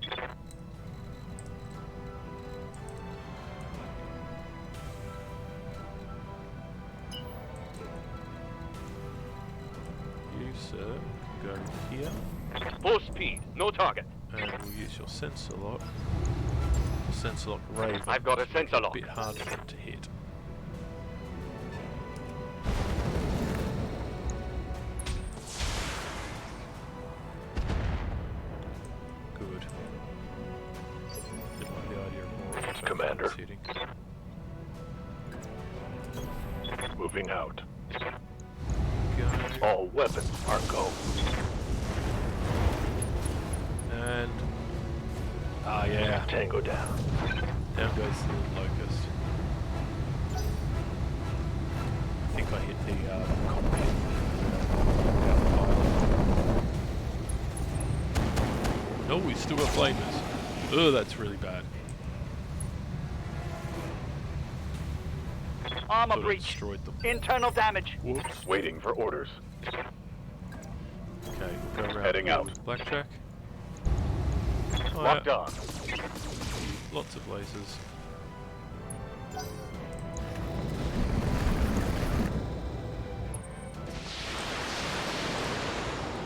You, sir, can go here. Full speed, no target. And we'll use your sensor lock. Sensor lock Raven. I've got a to make it sensor lock. A bit hard for them to hit. Good. Didn't like the idea of more auto Commander. hitting. Moving out. Go. All weapons are go. And yeah, Tango down. down goes the locust. I think I hit the cockpit. No, we've still got flamers. Oh, that's really bad. Armor Thought I breach. destroyed them. Internal damage. Whoops. Waiting for orders. Okay, we'll go around Heading here out. with Blackjack. Oh, Locked yeah. on. Lots of lasers.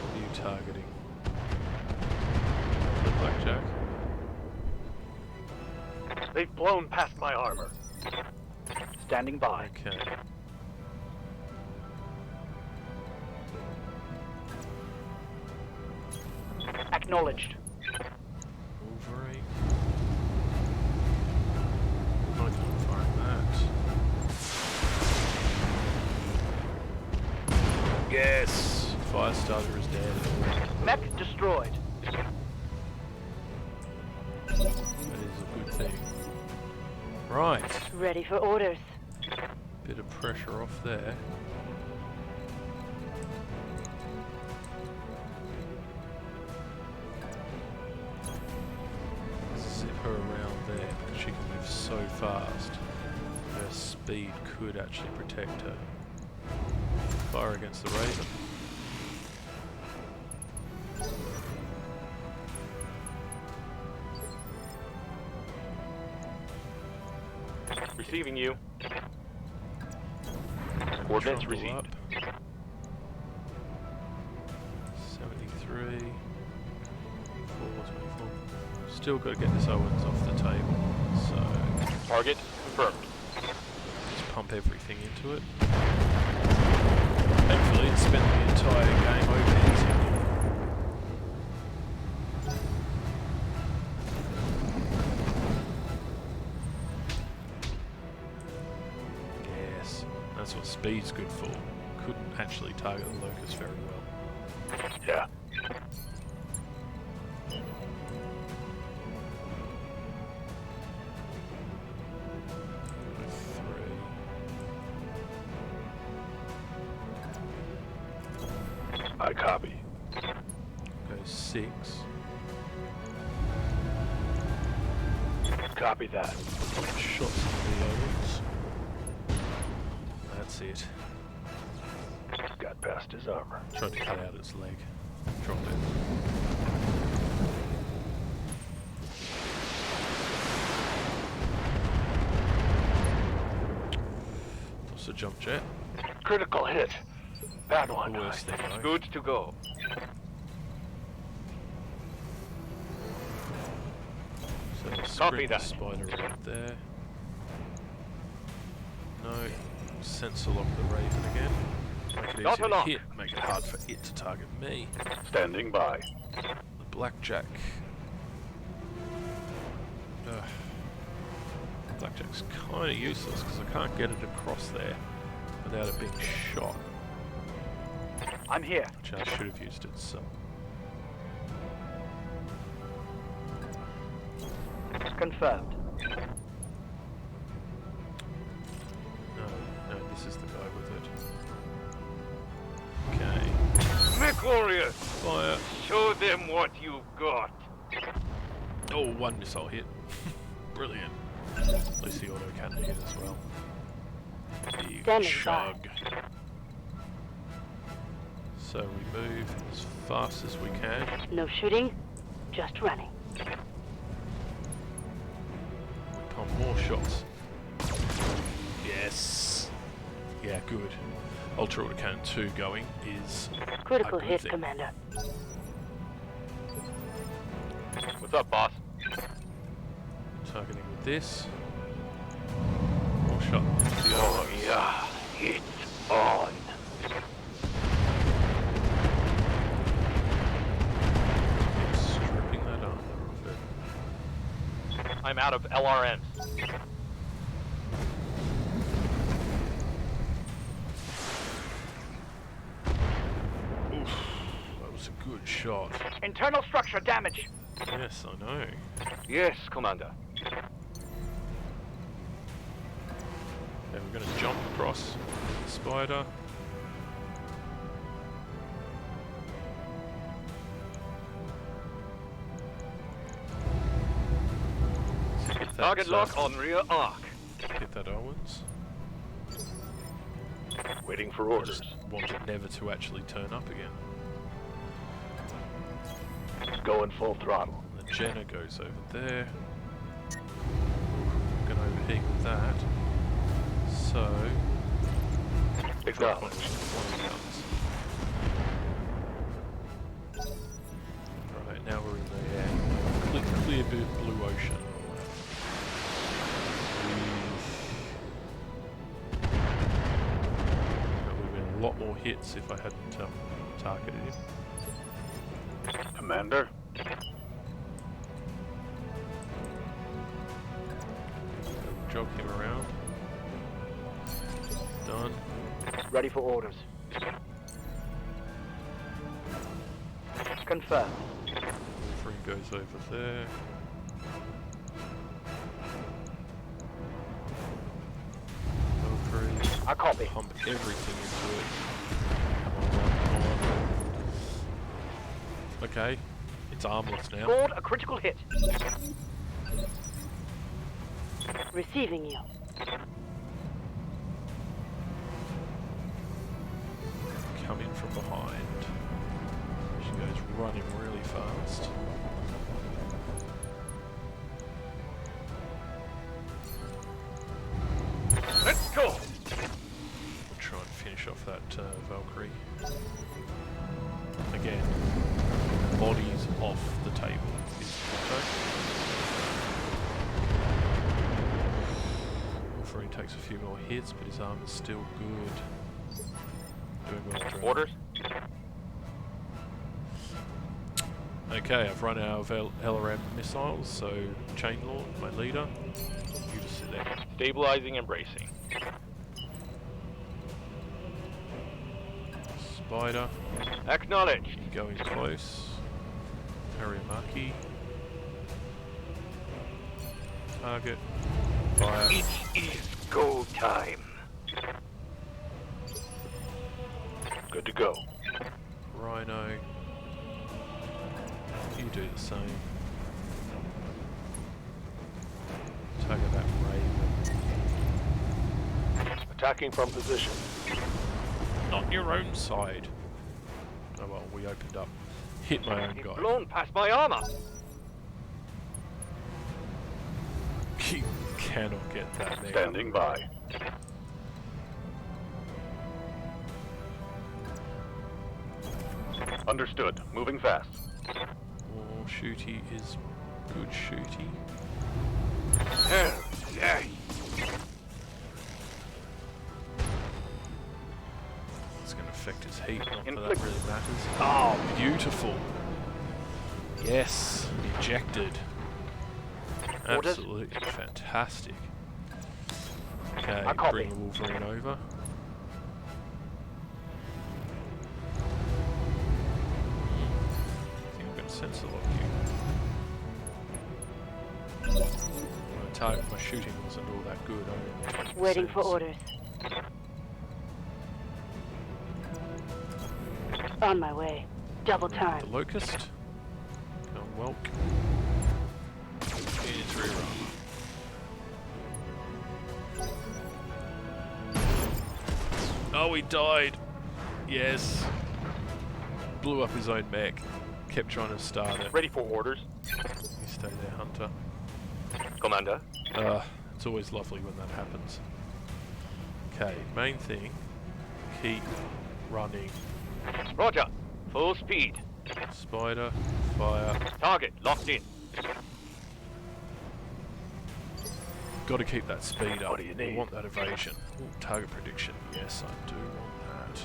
What are you targeting? The Blackjack? They've blown past my armor. Standing by. Okay. Acknowledged. Wolverine. Not even firing that. Yes! Firestarter is dead. Mech destroyed. That is a good thing. Right. Ready for orders. Bit of pressure off there. Zip her around there because she can move so fast. Her speed could actually protect her. Fire against the Raven. Receiving you. Coordinates Trundle received. up. 73. 424. Still got to get this Owens off the table. So Target confirmed. just pump everything into it. Hopefully it's spent the entire game overheating. Yes, that's what speed's good for. Couldn't actually target the locust very well. Yeah. I copy. Go 6. Copy that. Shots at the Owens. That's it. Got past his armor. Tried to cut out its leg. Drop it. What's a jump jet? Critical hit. Bad one. The worst thing though. Good to go. So Copy sprint that. spider right there. No. Sensor lock the Raven again. Make it Not easy a to lock. hit. Make it hard for it to target me. Standing by. The Blackjack. Ugh. Blackjack's kind of useless because I can't get it across there without it being shot. I'm here. Which I should have used it some. Confirmed. No, this is the guy with it. Okay. Mech warriors, Fire. show them what you've got. Oh, one missile hit. Brilliant. At least the auto cannon hit as well. Big Standing chug. So we move as fast as we can. No shooting, just running. We pump more shots. Yes. Yeah, good. Ultra Autocannon 2 going is Critical a good hit, thing. Commander. What's up, boss? Targeting with this. More shot. Oh yeah. It's on. Stripping that armor off it. I'm out of LRMs. Oof, that was a good shot. Internal structure damage. Yes, I know. Yes, Commander. Okay, we're going to jump across the spider. Hit that, Target lock on rear arc. hit that Owens. Waiting for I orders. just want it never to actually turn up again. Going full throttle. The Jenna goes over there. I'm going to overheat with that. So, drop one Acknowledged. of the guns. Right, now we're in the clear blue ocean. That would have been a lot more hits if I hadn't targeted him. Commander. Jog him around. Done. Ready for orders. Confirmed. Wolverine goes over there. Valkyrie. I copy. Pump everything into it. Come on. Okay. It's armless now. Scored a critical hit. Receiving you. Come in from behind. She goes running really fast. Let's go. We'll try and finish off that Valkyrie. Again, bodies off the table is the motto. Wolverine takes a few more hits, but his arm is still good. Doing well. Drone. Orders. Okay, I've run out of LRM missiles, so Chainlaw, my leader, you just sit there. Stabilizing and bracing. Spider, Acknowledged. going close. Aramaki. Target. Fire. It is go time. Good to go. Rhino. You do the same. Target that Raven. Attacking from position. Not your own side. Oh well, we opened up. Hit my own He's guy. blown past my armor. You cannot get that there. Standing by. Understood. Moving fast. More shooty is good shooty. Hell, yeah. It's going to affect his heat, not that that Inflict- really matters. Oh, Beautiful. Yes, ejected. Orders? Absolutely fantastic. Okay, I copy. bring the Wolverine over. I think I'm going to sensor lock you. My shooting wasn't all that good. I only Waiting for 20%. orders. On my way. Double The time. Locust. Go and Welk. It's rear armor. Oh, he died. Yes. Blew up his own mech. Kept trying to start it. ready for orders. You stay there, Hunter. Commander. It's always lovely when that happens. Okay, main thing. Keep running. Roger. Full speed. Spider, fire. Target locked in. Got to keep that speed up. What do you We need? want that evasion. Ooh, target prediction. Yes, I do want that.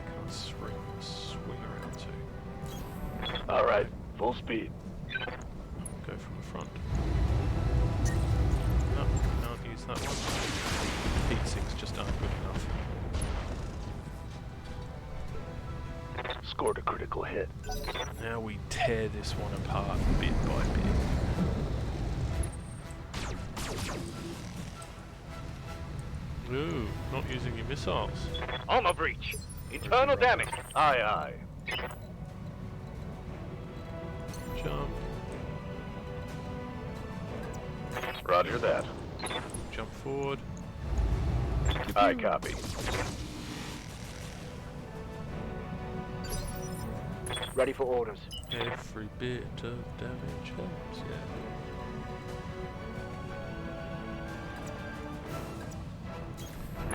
Can I swing around too? All right. Full speed. Go from the front. No, can't use that one. Heat sinks just aren't good enough. Scored a critical hit. Now we tear this one apart bit by bit. Ooh, not using your missiles. Armor breach. Internal damage. Aye, aye. Jump, Roger that. jump forward. Aye, copy. Ready for orders. Every bit of damage helps, yeah.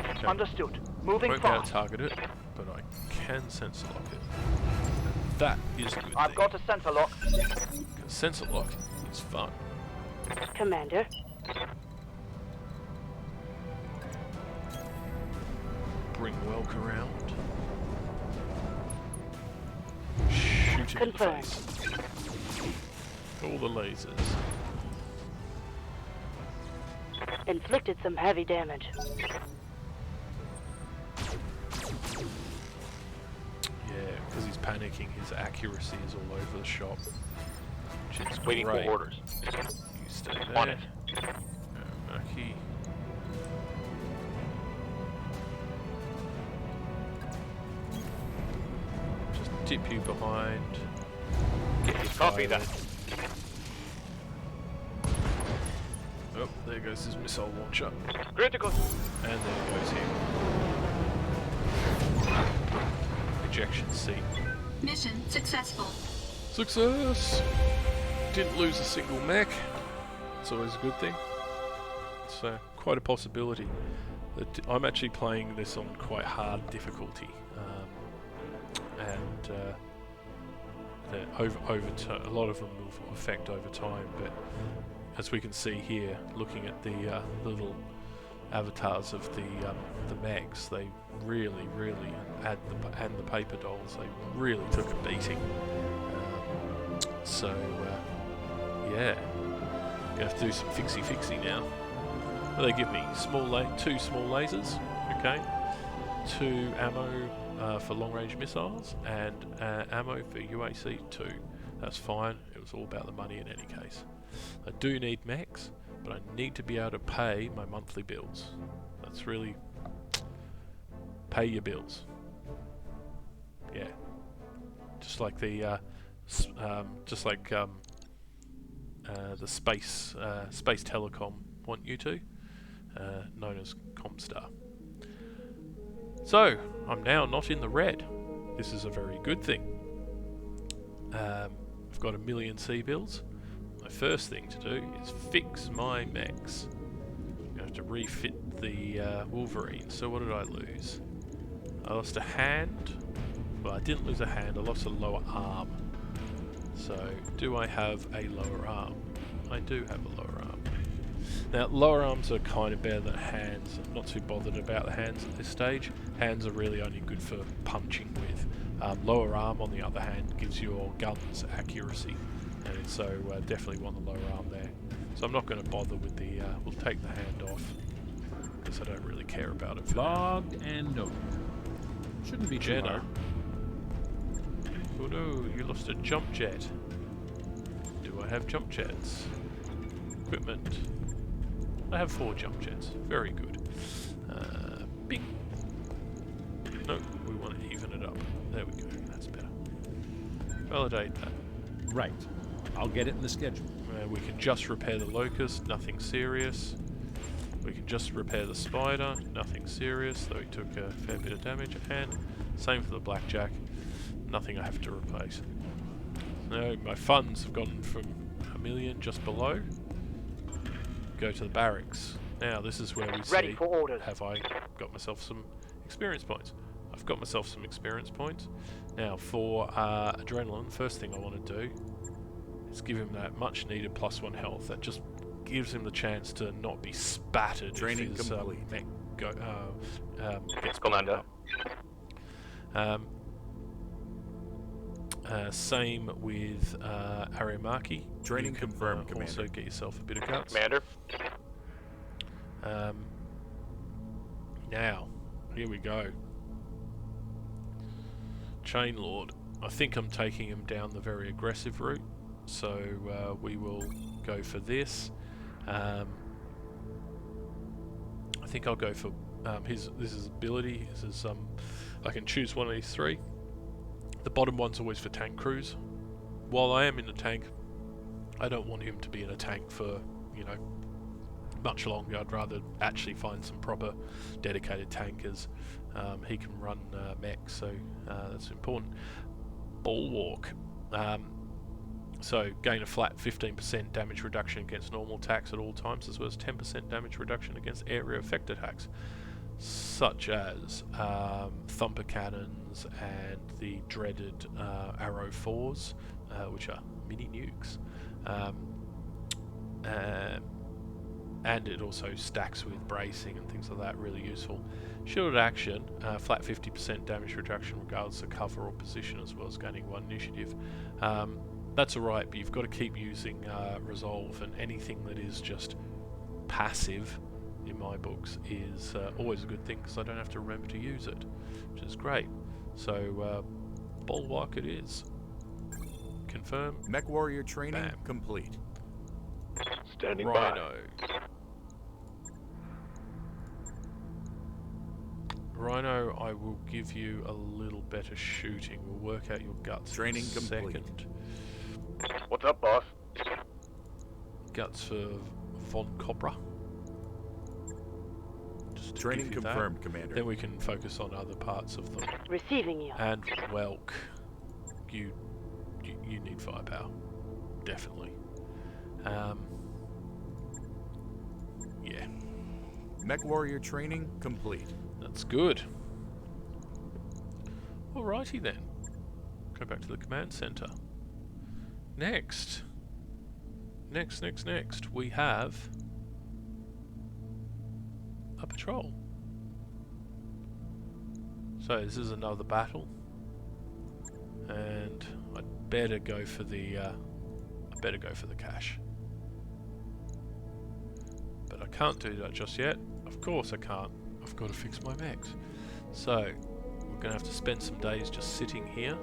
Okay. Understood. Moving Won't be able to fast. target it, but I can sensor lock it. That is a good I've thing. got a sensor lock. 'Cause sensor lock is fun. Commander. Bring Welk around. Shoot him in the Confirmed. face. All the lasers. Inflicted some heavy damage. Yeah, because he's panicking, his accuracy is all over the shop. Which is Waiting great. for orders. You stay there. On it. Murky. Just dip you behind. Get your Copy fire that. in. Oh, there goes his missile launcher. Critical. And there goes him. Ejection seat. Mission successful. Success! Didn't lose a single mech. It's always a good thing. It's quite a possibility. I'm actually playing this on quite hard difficulty, and a lot of them will affect over time. But as we can see here, looking at the little avatars of the mechs, they really, and the paper dolls, they really took a beating. Yeah, gonna have to do some fixie now. Well, they give me two small lasers, okay, 2 ammo for long-range missiles, and ammo for UAC 2. That's fine. It was all about the money in any case. I do need mechs, but I need to be able to pay my monthly bills. That's really pay your bills. Yeah, just like the space telecom want you to, known as Comstar. So I'm now not in the red. This is a very good thing. I've got 1 million C bills. My first thing to do is fix my mechs. I have to refit the Wolverine. So what did I lose? I lost a hand. Well, I didn't lose a hand. I lost a lower arm. So, do I have a lower arm? I do have a lower arm. Now, lower arms are kind of better than hands. I'm not too bothered about the hands at this stage. Hands are really only good for punching with. Lower arm, on the other hand, gives your guns accuracy. And so, definitely want the lower arm there. So I'm not going to bother with the... we'll take the hand off, because I don't really care about it. Logged and noted. Shouldn't be too Jenna. hard. Oh no, you lost a jump jet. Do I have jump jets? Equipment. I have 4 jump jets. Very good. Bing. No, we want to even it up. There we go. That's better. Validate that. Right. I'll get it in the schedule. We can just repair the locust. Nothing serious. We can just repair the spider. Nothing serious, though he took a fair bit of damage. And same for the blackjack. Nothing I have to replace. No, my funds have gone from 1 million just below. Go to the barracks. Now this is where we Ready see, for orders. have I got myself some experience points? I've got myself some experience points. Now for adrenaline, the first thing I want to do is give him that much needed +1 health. That just gives him the chance to not be spattered Training if his complete. mech gets Commander. up. Same with Aramaki. Training You can, confirmed, also Commander. get yourself a bit of guts. Commander. Now, here we go. Chain Lord. I think I'm taking him down the very aggressive route, so we will go for this. I think I'll go for this is ability. This is I can choose one of these three. The bottom one's always for tank crews. While I am in the tank, I don't want him to be in a tank for, you know, much longer. I'd rather actually find some proper dedicated tankers. He can run mech, so that's important. Bulwark. So gain a flat 15% damage reduction against normal attacks at all times, as well as 10% damage reduction against area effect attacks, such as thumper cannons and the dreaded arrow 4s, which are mini nukes. And it also stacks with bracing and things like that, really useful. Shielded action, flat 50% damage reduction regardless of cover or position, as well as gaining 1 initiative. That's alright, but you've got to keep using resolve, and anything that is just passive in my books is always a good thing, because I don't have to remember to use it, which is great. So Bulwark it is. Confirm. Mech warrior training Bam. complete. Standing by. Rhino. Rhino, I will give you a little better shooting. We'll work out your guts Training in a complete. second. What's up, boss? Guts for Von Cobra. Just to Training give you that. confirmed, Commander. Then we can focus on other parts of them. Receiving you. And Welk, you need firepower, definitely. Yeah, Mech warrior training complete. that's good. Alrighty then. Go back to the command center. Next, we have a patrol. So this is another battle, and I'd better go for the cache. But I can't do that just yet. Of course I can't. I've got to fix my mechs. So we're going to have to spend some days just sitting here.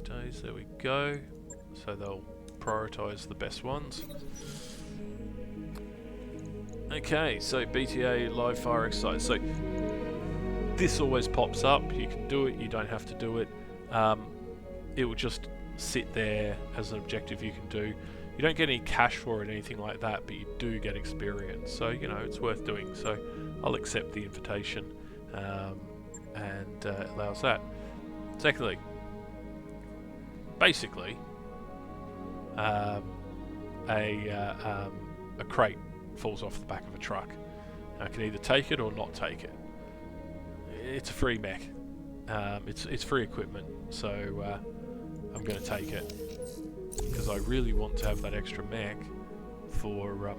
Days. There we go. So they'll prioritise the best ones. Okay, so BTA live fire exercise. So this always pops up. You can do it. You don't have to do it. It will just sit there as an objective you can do. You don't get any cash for it or anything like that, but you do get experience. So, you know, it's worth doing. So I'll accept the invitation, and it allows that. Secondly, basically, a crate falls off the back of a truck. I can either take it or not take it. It's a free mech. It's free equipment, so I'm going to take it because I really want to have that extra mech for.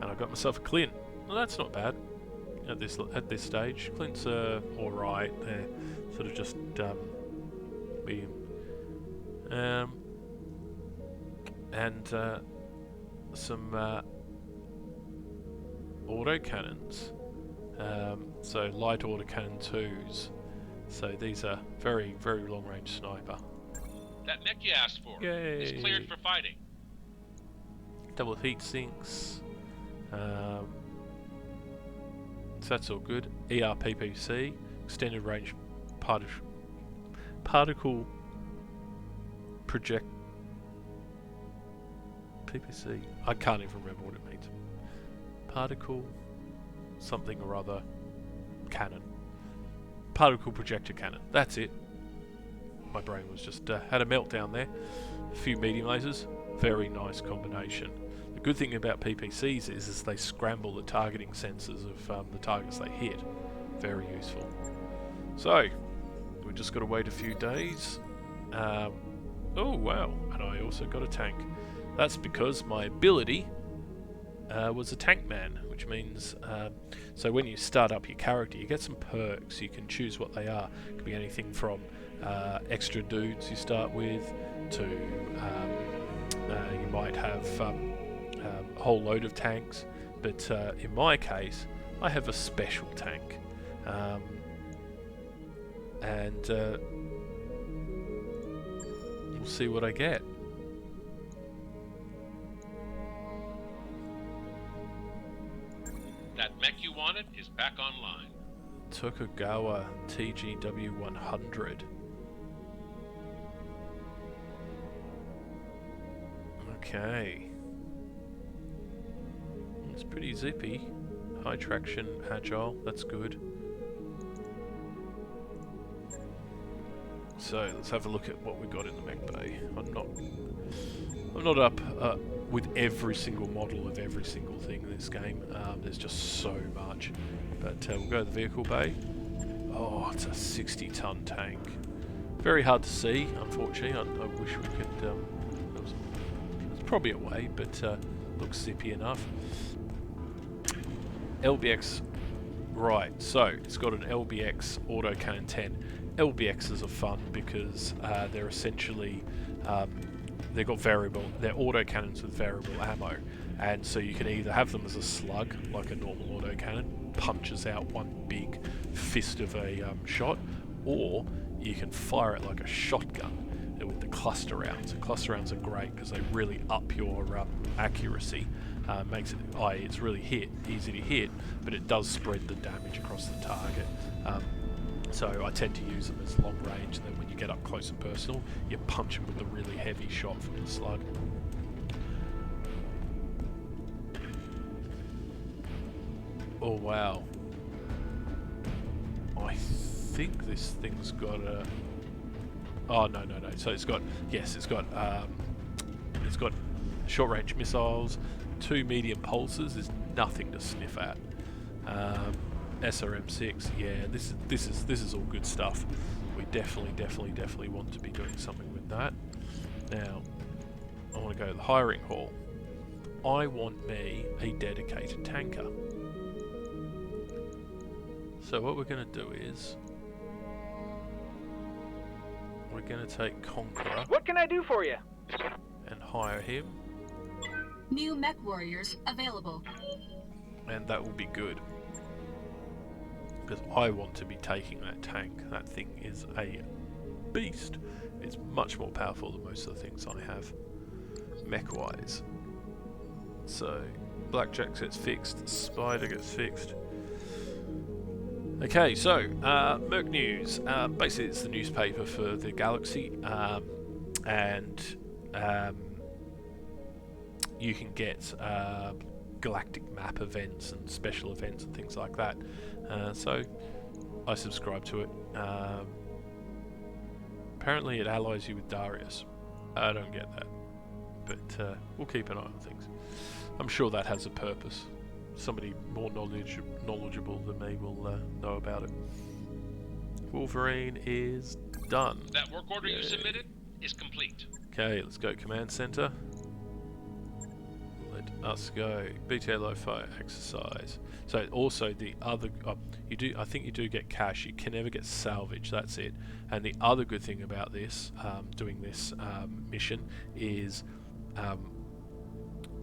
And I got myself a Clint. Well, that's not bad at this stage. Clints are all right. They're sort of just medium. And some auto cannons. So light autocannon 2s. So these are very, very long range sniper. That mech you asked for Yay. is cleared for fighting. Double heat sinks. So that's all good. ERPPC, extended range particle project PPC. I can't even remember what it means. Particle something or other cannon. Particle projector cannon. That's it. My brain was just had a meltdown there. A few medium lasers. Very nice combination. The good thing about PPCs is they scramble the targeting sensors of the targets they hit. Very useful. So, we just got to wait a few days. Oh wow, and I also got a tank. That's because my ability was a tank man, which means so when you start up your character, you get some perks. You can choose what they are. It could be anything from extra dudes you start with to you might have a whole load of tanks. But in my case, I have a special tank. and we'll see what I get. That mech you wanted is back online. Tokugawa TGW 100. Okay. It's pretty zippy. High traction, agile, that's good. So let's have a look at what we got in the mech bay. I'm not up with every single model of every single thing in this game. There's just so much. But we'll go to the vehicle bay. Oh, it's a 60-ton tank. Very hard to see, unfortunately. I wish we could. There's probably a way, but looks zippy enough. LBX, right? So it's got an LBX autocannon 10. LBXs are fun because they're essentially they've got they're autocannons with variable ammo, and so you can either have them as a slug, like a normal autocannon, punches out one big fist of a shot, or you can fire it like a shotgun with the cluster rounds. And cluster rounds are great because they really up your accuracy. Makes it, it's really easy to hit, but it does spread the damage across the target. So I tend to use them as long range, and then when you get up close and personal, you punch them with a really heavy shot from the slug. Oh wow. I think this thing's got a... Oh no. So it's got, yes, it's got short range missiles, 2 medium pulses. There's nothing to sniff at. SRM6, yeah, this is all good stuff. We definitely want to be doing something with that. Now, I want to go to the hiring hall. I want me a dedicated tanker. So what we're going to do is we're going to take Conqueror. What can I do for you? And hire him, New mech warriors available. and that will be good. Because I want to be taking that tank. That thing is a beast. It's much more powerful than most of the things I have, mech-wise. So, Blackjack gets fixed, Spider gets fixed. Okay, so, Merc News. Basically, it's the newspaper for the galaxy, and you can get galactic map events and special events and things like that. So I subscribe to it. Apparently it allies you with Darius. I don't get that, but we'll keep an eye on things. I'm sure that has a purpose. Somebody more knowledgeable than me will know about it. Wolverine is done. That work order you submitted is complete. Okay, let's go command center. Let us go. BTA low fire exercise. So also the other, I think you do get cash. You can never get salvage. That's it. And the other good thing about this, doing this mission, is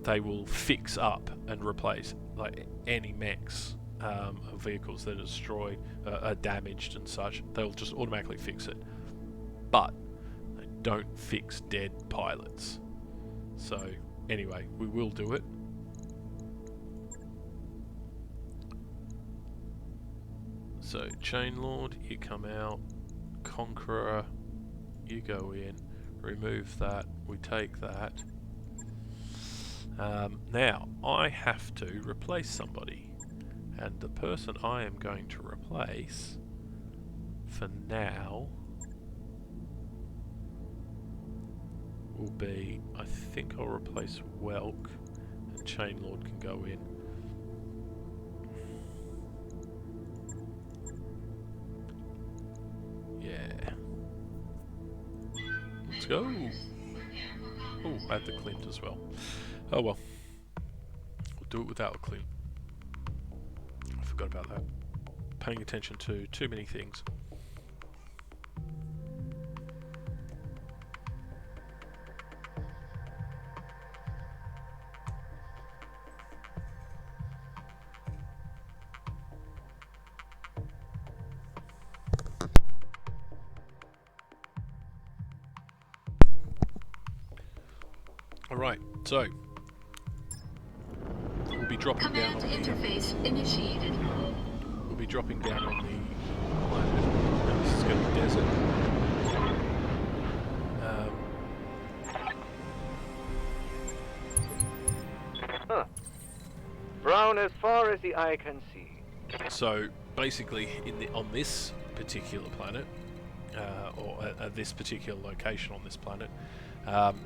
they will fix up and replace like any mechs of vehicles that are destroyed, are damaged and such. They'll just automatically fix it. But they don't fix dead pilots. So anyway, we will do it. So, Chain Lord, you come out. Conqueror, you go in. Remove that. We take that. Now, I have to replace somebody. And the person I am going to replace, for now, will be, I think I'll replace Welk, and Chain Lord can go in. Yeah. Let's go. Oh, add the Clint as well. Oh well. We'll do it without a Clint. I forgot about that. Paying attention to too many things. Alright, so we'll be dropping down Command on the interface initiated. we'll be dropping down on the planet. And this is going to be desert. Huh. Brown as far as the eye can see. So basically, on this particular planet, or at this particular location on this planet,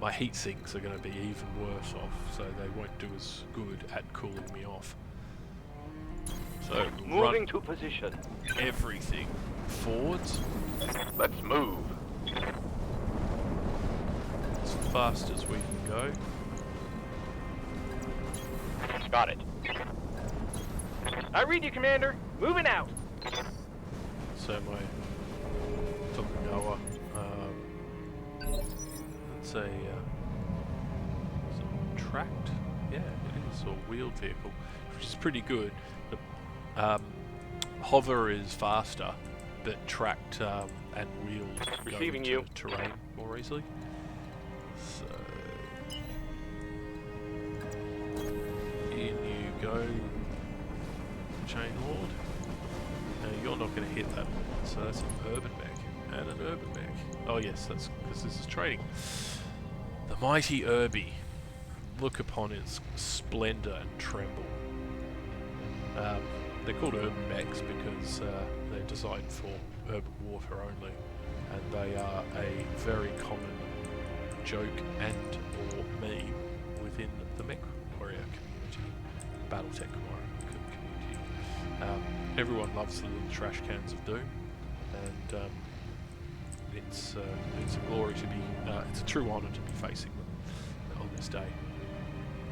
my heat sinks are going to be even worse off, so they won't do as good at cooling me off. So Moving to position. everything forwards Let's move. as fast as we can go. Got it. I read you, Commander. Moving out. So my Tokugawa, it's a is it tracked? Yeah, it is, or wheeled vehicle, which is pretty good. The hover is faster, but tracked and wheeled go Receiving into you. terrain more easily. So in you go, Chain Lord. No, you're not going to hit that one, so that's an urban mech and an urban mech. Oh yes, that's because this is training. The mighty Irby. Look upon its splendor and tremble. They're called urban mechs because they're designed for urban warfare only, and they are a very common joke and or meme within the mech warrior community, Battletech community. Everyone loves the little trash cans of doom, and it's a glory to be, it's a true honour to be facing them on this day.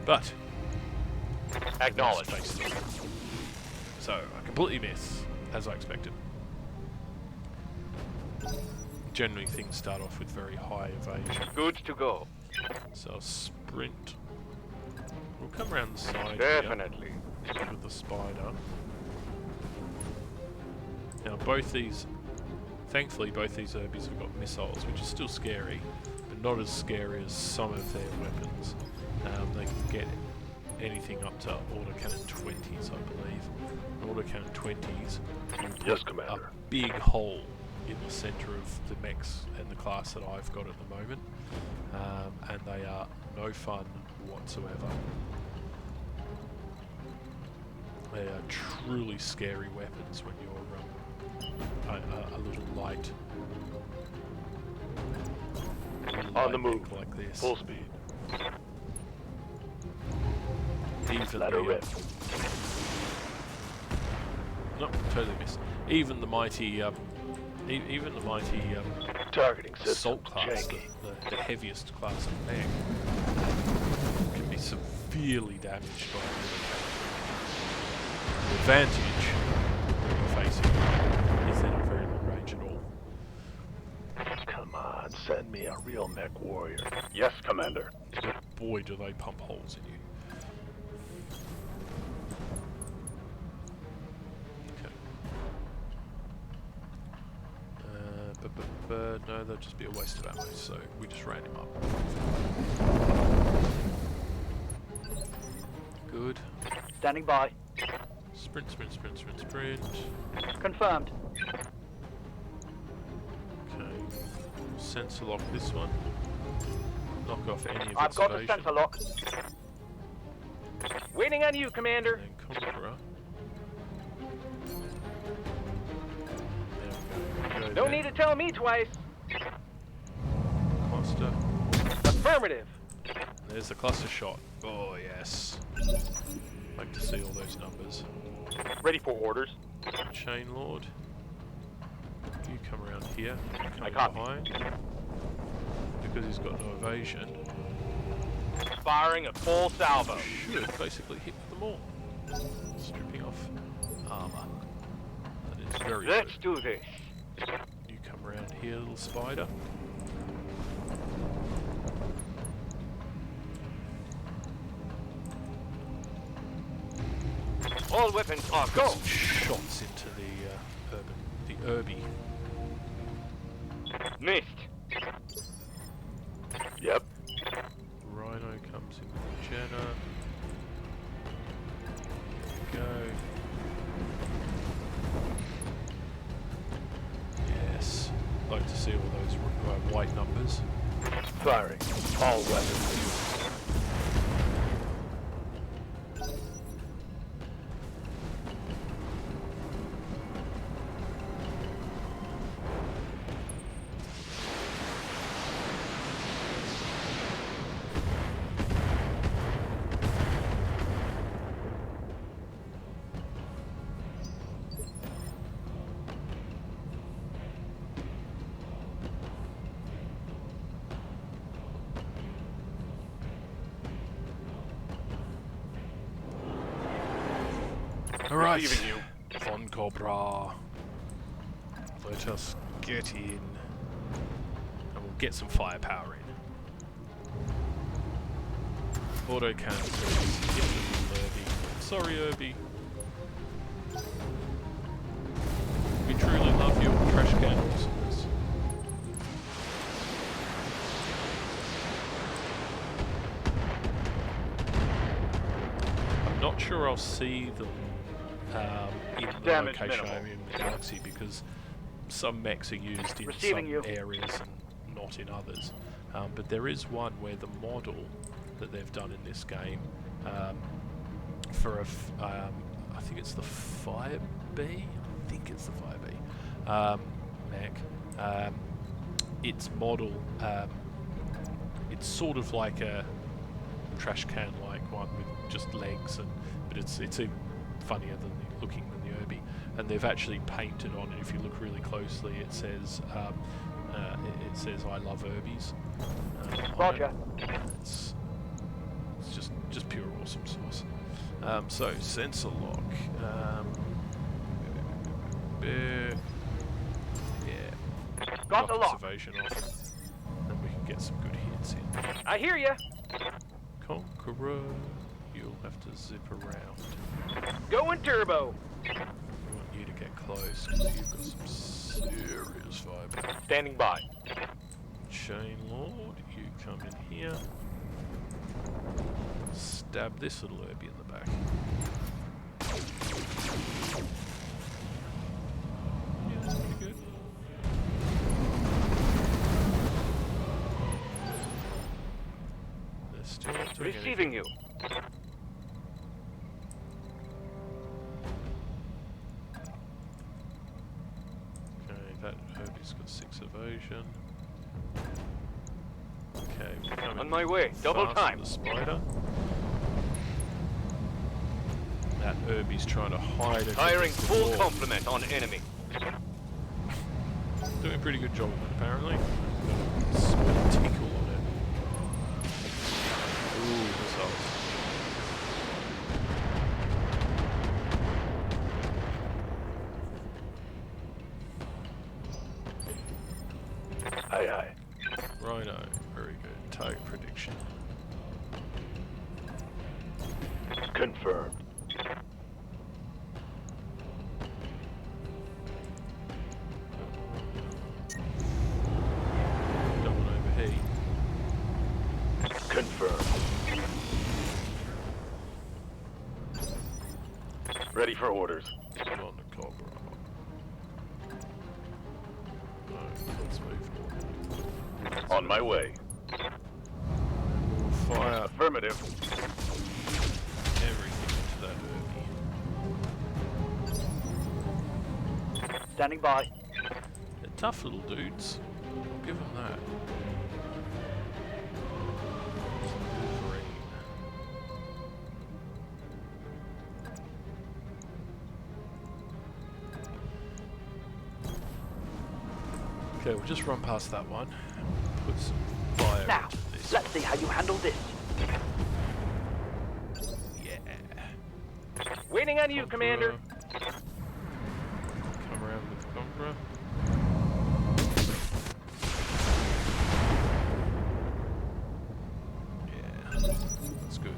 But Acknowledged. let's face it. So I completely miss, as I expected. Generally, things start off with very high evasion. Good to go. So I'll sprint. We'll come around the side Definitely. here with the spider. Now both these, thankfully both these Urbies have got missiles, which is still scary, but not as scary as some of their weapons. They can get anything up to autocannon 20s, I believe. Autocannon 20s Yes, a Commander. big hole in the centre of the mechs and the class that I've got at the moment, and they are no fun whatsoever. They are truly scary weapons when you're a little light. On the light move. mech like this. Full speed. Even Let her the, rip. no, totally missed. Even the mighty, Targeting system. assault class, janky. the heaviest class of mech, can be severely damaged by the advantage that you're facing is they're not very long range at all. Come on, send me a real mech warrior. Yes, Commander. But boy, do they pump holes in you. Okay. No, that'd just be a waste of ammo, so we just ran him up. Good. Standing by. Sprint, sprint, sprint, sprint, sprint. Confirmed. Okay. Sensor lock this one. Knock off any of I've its got the evasion. sensor lock. Waiting on you, Commander. And then Conqueror. There we go. No need to tell me twice. Cluster. Affirmative. There's the cluster shot. Oh yes. Like to see all those numbers. Ready for orders. Chain Lord. You come around here. I Come copy. behind. Because he's got no evasion. Firing at full salvo. Should basically hit them all. Stripping off armor. That is very Let's good. do this. You come around here, little spider. All weapons are Got go. some shots into the Irby. Missed. Yep. Rhino Comes in with Jenna. There we go. Yes. Like to see all those white numbers. Firing. All weapons. Alright, Receiving you. Von Cobra. Let us get in. And we'll get some firepower in. Auto cannon, please. Get the Irby. Sorry, Irby. We truly love your trash can awesomeness. I'm not sure I'll see them in the Damage location minimal. I'm in the galaxy, because some mechs are used in Receiving some you. areas and not in others. But there is one where the model that they've done in this game for I think it's the Fire B. I think it's the Fire B mech. Its model, it's sort of like a trash can like one with just legs, but it's even funnier looking than the Irby, and they've actually painted on it. If you look really closely, it says "I love Irbies." Roger. It's just pure awesome sauce. So sensor lock. Yeah. Got the lock. Observation off. Then we can get some good hits in. I hear ya. Conqueror, you'll have to zip around. Going turbo. We want you to get close because you've got some serious firepower. Standing by. Chain Lord, you come in here. Stab this little Irby in the back. Yeah, that's pretty good. They're still not doing Receiving anything. you. Okay, that Irby's got 6 evasion. Okay, we're coming On my way. Double fast time. on the spider. That Irby's trying to hide it. Firing full complement on enemy. Doing a pretty good job of it, apparently. Got a small tickle on it. Ooh, missiles. Aye, aye. Rhino, very good. Target prediction. Confirmed. Don't want to overheat. Confirmed. Ready for orders. On the Cobra. No, let's move forward. On my way. Fire Affirmative. everything into that Irby. Standing by. They're tough little dudes. I'll give them that. Wolverine. Okay, we'll just run past that one. Put some fire Now, into this. let's see how you handle this. Yeah. Waiting on you, Commander. Come around with the Conqueror. Yeah, that's good.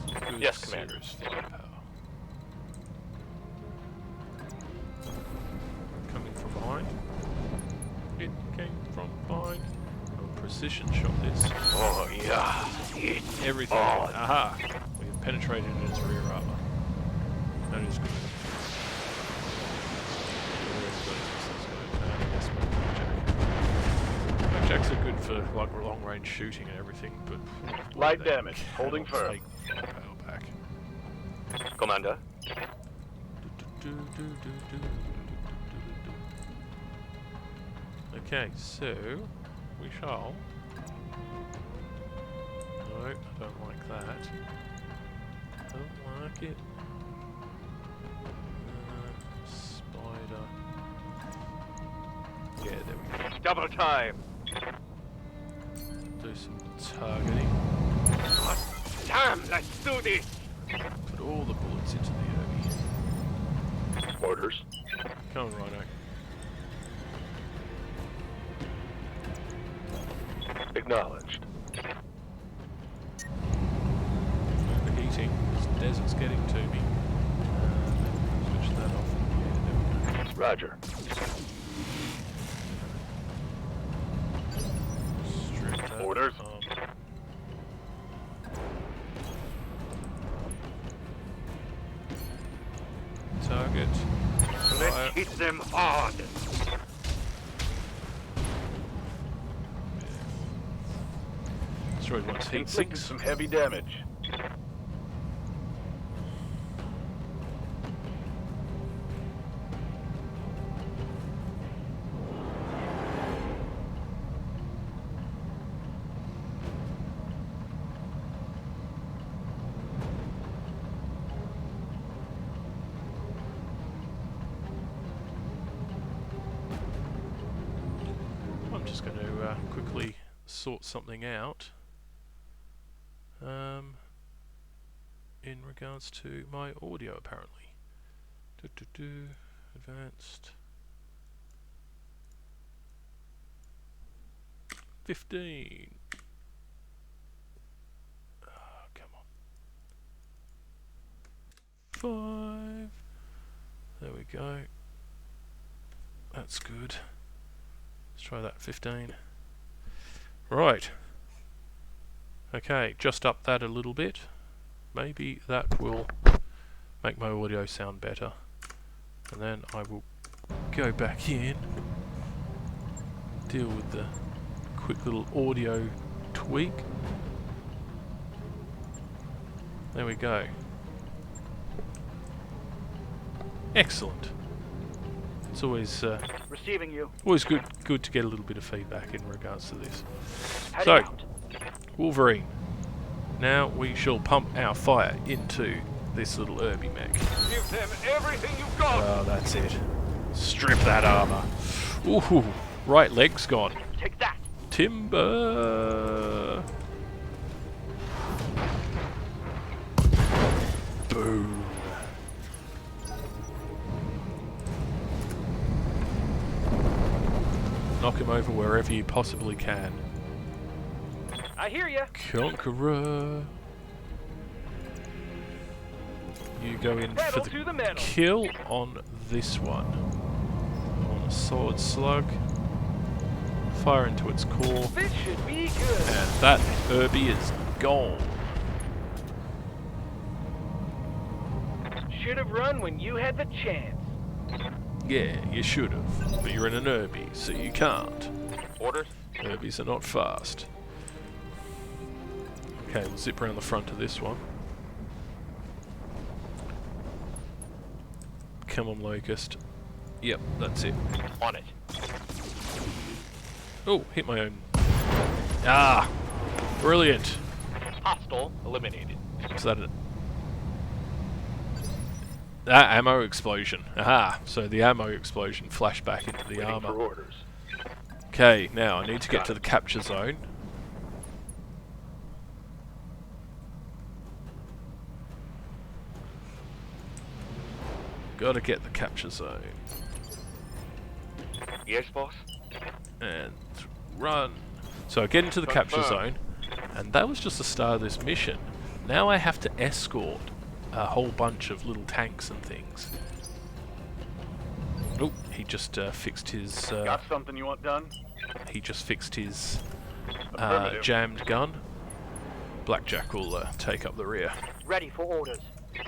Some good, Yes, Commander. serious firepower. Coming from behind. It came from behind. I'll precision shot this. Oh, yeah. Everything. Aha! We have penetrated its rear armor. That is good. Jacks are good for like long range shooting and everything, but Light damage. Holding firm. take power back. Commander. Okay, so we shall. No, I don't like that. Don't like it. Spider. Yeah, there we go. Double time. Do some targeting. Damn, let's do this. Put all the bullets into the Herbie. Orders. Come on, Rhino. Acknowledged. Overheating. This desert's getting to me. Switch that off. Yeah, there we go. Roger. Strip that. Orders. Target. Let's Fire. hit them hard. Destroyed one's heat Inflicted sinks. some heavy damage. I'm just going to quickly sort something out in regards to my audio, apparently. Advanced 15. Oh, come on. 5. There we go. That's good. Let's try that. 15. Right. Okay, just up that a little bit. Maybe that will make my audio sound better. And then I will go back in, deal with the quick little audio tweak. There we go. Excellent. It's always Receiving you. always good to get a little bit of feedback in regards to this. Heading So, out. Wolverine. Now we shall pump our fire into this little Herbie mech. Give them everything you've got. Oh, that's it. Strip that armor. Ooh, right leg's gone. Take that. Timber. Boom. Knock him over wherever you possibly can. I hear ya. Conqueror. You go in for Pedal the to the metal. kill on this one. On a sword slug. Fire into its core. This should be good. And that Herbie is gone. Should have run when you had the chance. Yeah, you should have. But you're in an Herbie, so you can't. Orders. Herbies are not fast. Okay, we'll zip around the front of this one. Come on, Locust. Yep, that's it. On it. Oh, hit my own. Ah! Brilliant! Hostile eliminated. Is that it? Ah, ammo explosion. Aha! So the ammo explosion flashed back into the Waiting for armor. orders. Okay, now I need to get to the capture zone. Gotta get the capture zone. Yes, boss. And run. So I get into the capture zone, and that was just the start of this mission. Now I have to escort a whole bunch of little tanks and things. Oh, he just fixed his. Got something you want done? He just fixed his Affirmative. jammed gun. Blackjack will take up the rear. Ready for orders.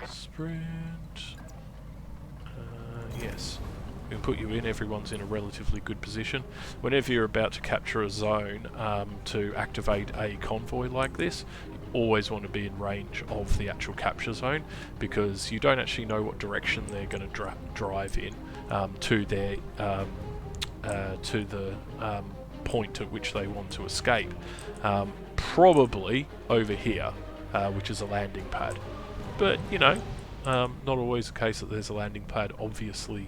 Sprint. Yes. We can put you in. Everyone's in a relatively good position. Whenever you're about to capture a zone to activate a convoy like this, you always want to be in range of the actual capture zone, because you don't actually know what direction they're going to drive in to their to the point at which they want to escape. Probably over here, which is a landing pad. But you know, not always the case that there's a landing pad obviously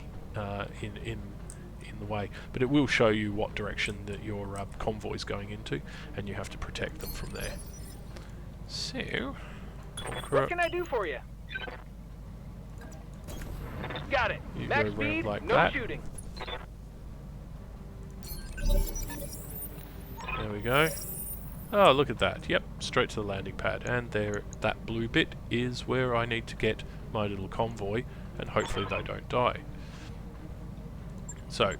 in the way, but it will show you what direction that your convoy's going into, and you have to protect them from there. So, What can I do for you? Got it. You Max go around speed, like no that. shooting. There we go. Oh, look at that. Yep, straight to the landing pad. And there, that blue bit is where I need to get my little convoy, and hopefully they don't die. So,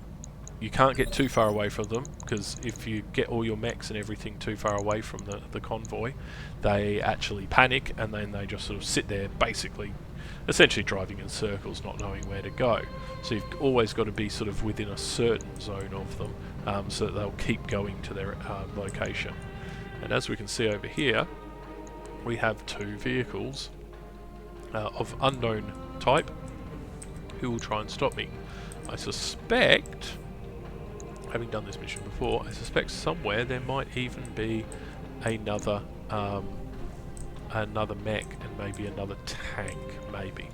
you can't get too far away from them, because if you get all your mechs and everything too far away from the convoy, they actually panic, and then they just sort of sit there, basically, essentially driving in circles, not knowing where to go. So you've always got to be sort of within a certain zone of them, so that they'll keep going to their location. And as we can see over here, we have two vehicles of unknown type who will try and stop me. I suspect, having done this mission before, I suspect somewhere there might even be another another mech and maybe another tank, maybe.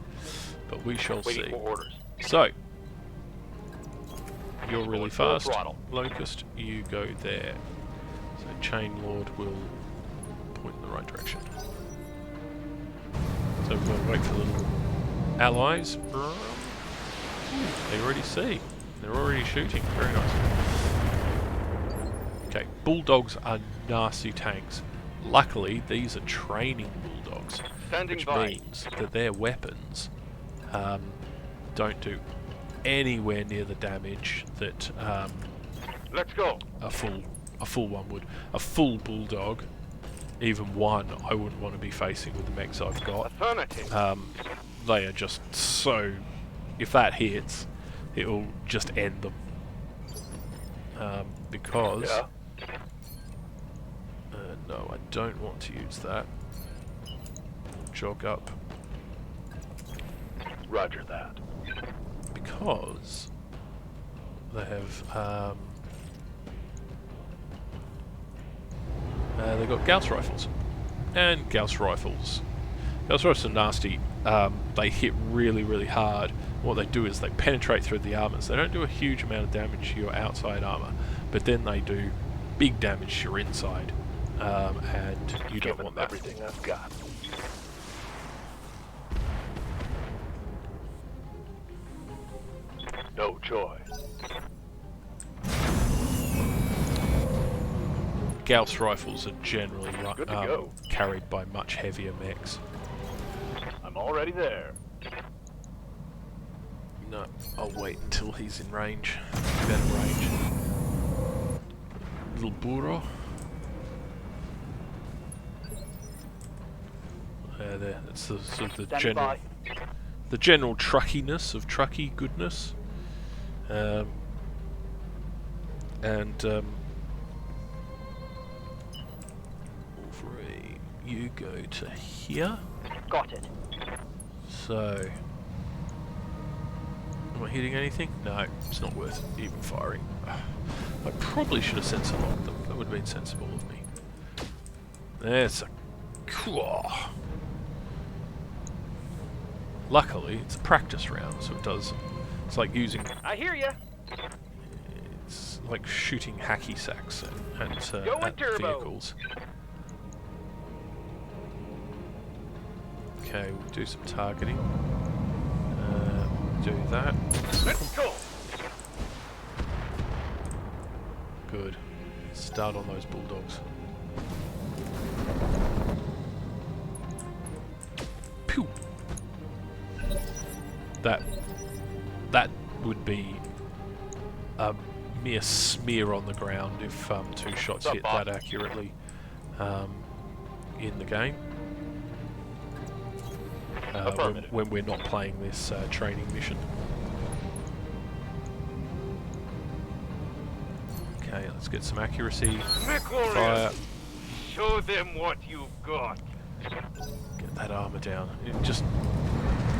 But we shall see. Waiting for orders. So, you're really Going full fast, throttle. Locust, you go there. So Chain Lord will point in the right direction. So we'll wait for the little allies. They already see. They're already shooting. Very nice. Okay, Bulldogs are nasty tanks. Luckily, these are training Bulldogs, Standing which by. means that their weapons don't do anywhere near the damage that Let's go. a full one would. A full Bulldog, even one, I wouldn't want to be facing with the mechs I've got. Affirmative. They are just so... If that hits, it will just end them. Because... Yeah. No, I don't want to use that. Jog up. Roger that. Because they have they've got Gauss rifles, and Gauss rifles are nasty. They hit really hard. What they do is they penetrate through the armor. So they don't do a huge amount of damage to your outside armor, but then they do big damage to your inside, and you don't Given want that. everything I've got. No joy. Gauss rifles are generally Good to go. carried by much heavier mechs. I'm already there. No, I'll wait until he's in range. Better range. Little burro. There. That's the sort of the Standing general, by. the general truckiness of trucky goodness. Wolverine, you go to here. Got it. So, am I hitting anything? No, it's not worth even firing. I probably should have sensor locked them. That would have been sensible of me. There's a... Luckily, it's a practice round, so it does... It's like using... I hear you. It's like shooting hacky sacks at with turbo. vehicles. Okay, we'll do some targeting. Do that. Let's go. Good. Start on those Bulldogs. Pew! That would be a mere smear on the ground if two shots What's up, hit boss? that accurately. in the game. When we're not playing this training mission. Okay, let's get some accuracy. Mech warriors, Fire. show them what you've got. Get that armor down. It just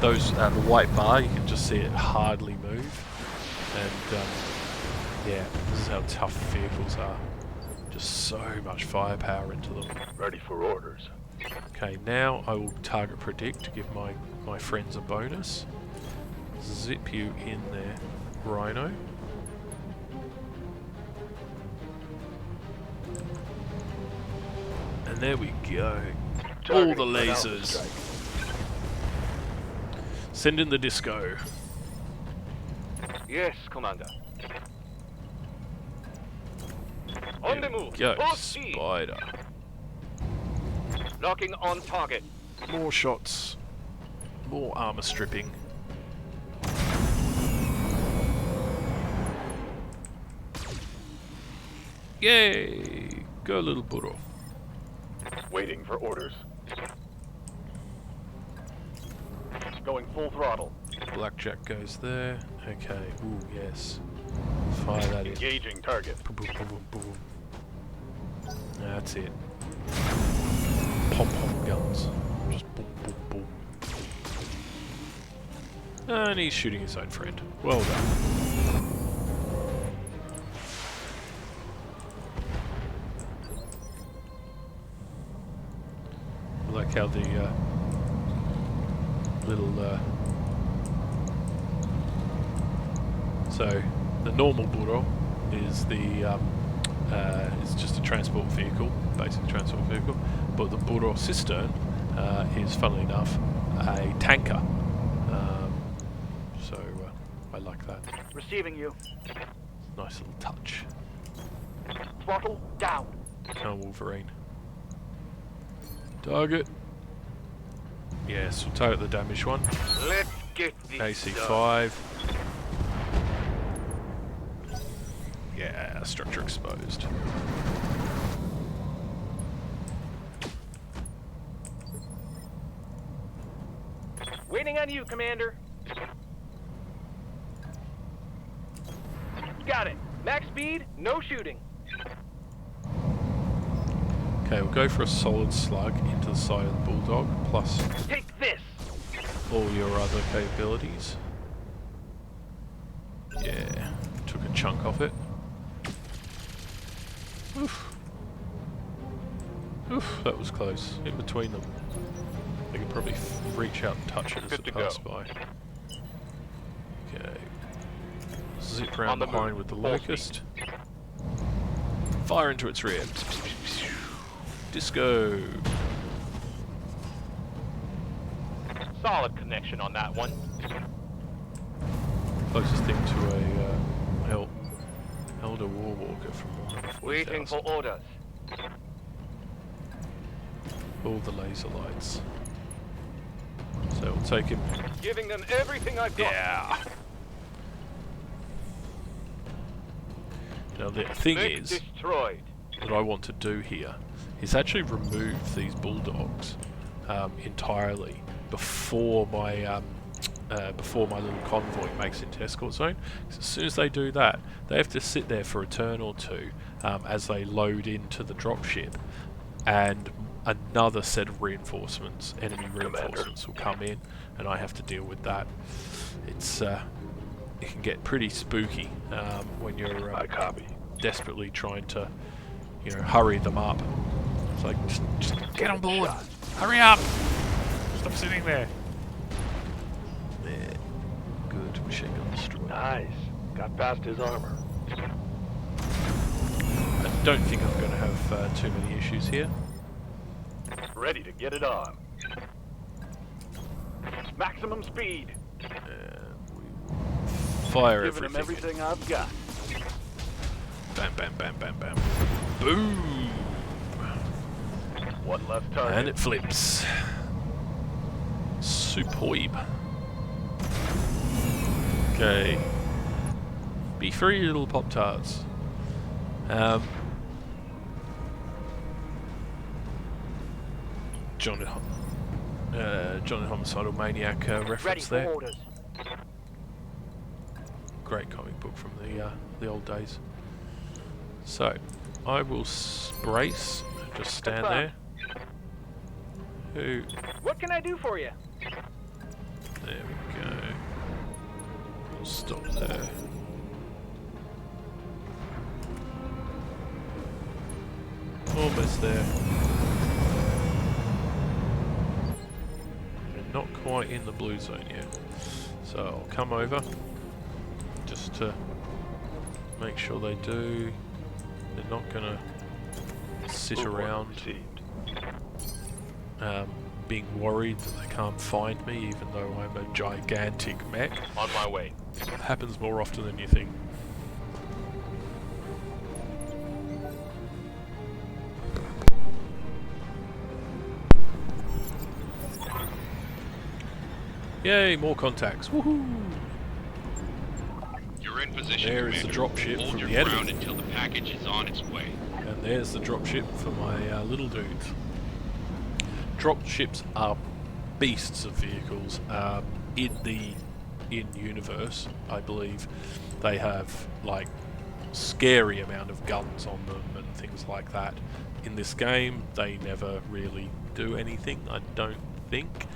those the white bar, you can just see it hardly move. And yeah, this is how tough vehicles are. Just so much firepower into them. Ready for orders. Okay, now I will target predict to give my friends a bonus. Zip you in there, Rhino. And there we go. All the lasers. Send in the disco. Yes, Commander. On the move. Go, Full speed. Spider. Locking on target. More shots. More armor stripping. Yay! Go, little burro. Waiting for orders. Going full throttle. Blackjack goes there. Okay. Ooh, yes. Fire that in. Engaging target. Boom, boom, boom, boom, boom. That's it. Pom-pom guns. Just boom, boom, boom. And he's shooting his own friend. Well done. I like how the little so the normal burro is the it's just a transport vehicle, basic transport vehicle, but the burro cistern is, funnily enough, a tanker. So I like that. Receiving you. Nice little touch. Throttle down. Come on, Wolverine. Target. Yes, we'll target the damaged one. Let's get this done. AC5. Yeah, structure exposed. Waiting on you, Commander. Got it. Max speed, no shooting. Okay, we'll go for a solid slug into the side of the Bulldog, plus Take this. all your other capabilities. Yeah, took a chunk off it. Oof. Oof, that was close. In between them. They could probably reach out and touch it as it passed by. Okay. Zip round behind with the locust. Fire into its rear. Disco. Solid connection on that one. Closest thing to a Elder Warwalker from Warhammer 40,000. Waiting for orders. All the laser lights. So we'll take him. Giving them everything I've got. Yeah. Now the thing Mech is destroyed. that I want to do here is actually remove these bulldogs entirely before my little convoy makes it into escort zone. 'Cause as soon as they do that, they have to sit there for a turn or two as they load into the dropship, and another set of reinforcements, enemy reinforcements, will come in, and I have to deal with that. It's it can get pretty spooky when you're desperately trying to, hurry them up. It's like, just get on board, hurry up, stop sitting there. There, good machine gun destroyer. Nice. Got past his armor. I don't think I'm going to have too many issues here. Ready to get it on. Maximum speed. We will fire Giving him everything I've got. Bam, bam, bam, bam, bam. Boom! One left target. And it flips. Superb. Okay. Be free, little Pop-Tarts. Johnny Homicidal Maniac reference there. orders. Great comic book from the old days. So, I will brace, just stand there. What can I do for you? There we go. We'll stop there. Almost there. We're not quite in the blue zone yet. So I'll come over just to make sure they do. They're not gonna sit around being worried that they can't find me, even though I'm a gigantic mech. On my way. Happens more often than you think. Yay, more contacts. Woohoo! You're in position, There is the Commander. dropship Hold from your the ground enemy. until the package is on its way. And there's the dropship for my little dudes. Dropships are beasts of vehicles. In universe, I believe they have like scary amount of guns on them and things like that. In this game, they never really do anything, I don't think.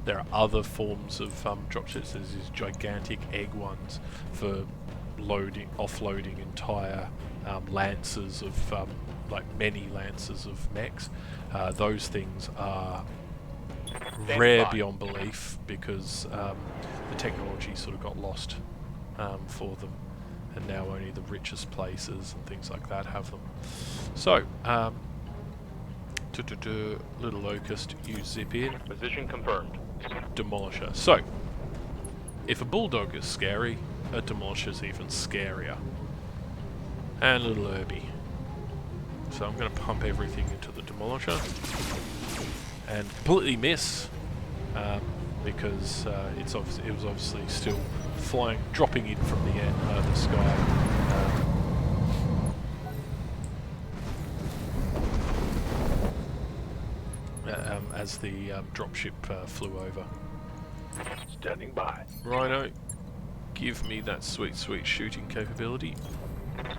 There are other forms of dropships. There's these gigantic egg ones for offloading entire lances of like many lances of mechs. Those things are rare beyond belief because the technology sort of got lost for them, and now only the richest places and things like that have them. So, little locust, you zip in. Position confirmed. Demolisher. So, if a bulldog is scary, a demolisher is even scarier. And little Herbie. So I'm going to pump everything into the demolisher and completely miss because it was obviously still dropping in from the sky. As the dropship flew over. Standing by. Rhino, give me that sweet, sweet shooting capability.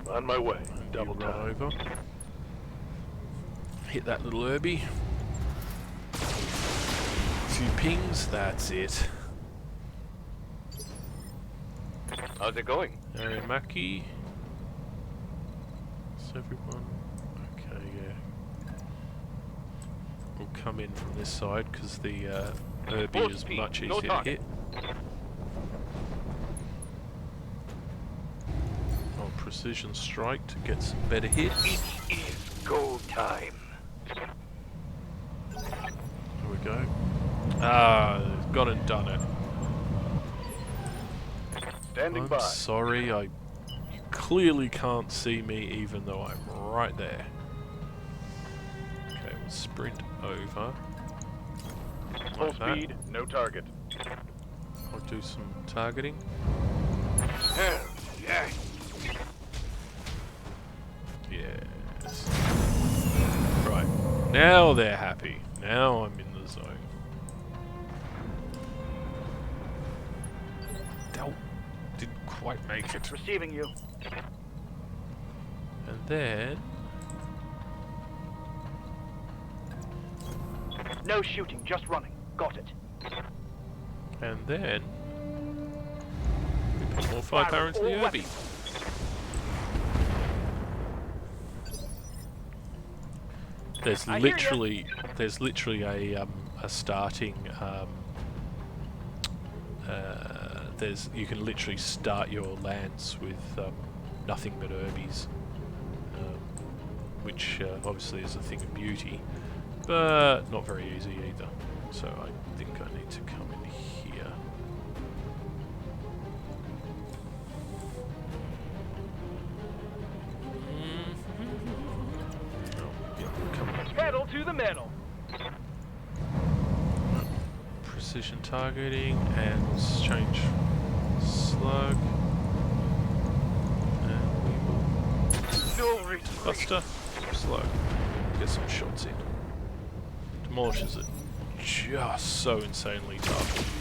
On my way. Double Double run time. over. Hit that little Herbie. Few pings, that's it. How's it going? Aramaki. Is everyone? Okay, yeah. We'll come in from this side because the Herbie Full is speed, much no easier to target. hit. Oh, precision strike to get some better hits. It is go time. There we go. Ah, got and done it. Standing I'm by. sorry, you clearly can't see me even though I'm right there. Okay, we'll sprint over. Full Like that. speed, no target. I'll do some targeting. Hell, yeah. Yes. Right. Now they're happy. Now I'm in the zone. Didn't quite make it. Receiving you. And then... No shooting, just running. Got it. And then... we put more firepower into the all Herbie. There's I hear ya. literally a starting you can literally start your lance with nothing but Herbies, which obviously is a thing of beauty, but not very easy either. So I think I need to come in here. Oh, yeah, come on. Pedal to the metal. Precision targeting, and let's change slug. And we will No retreat. buster slug. Get some shots in. Demolishers are just so insanely tough.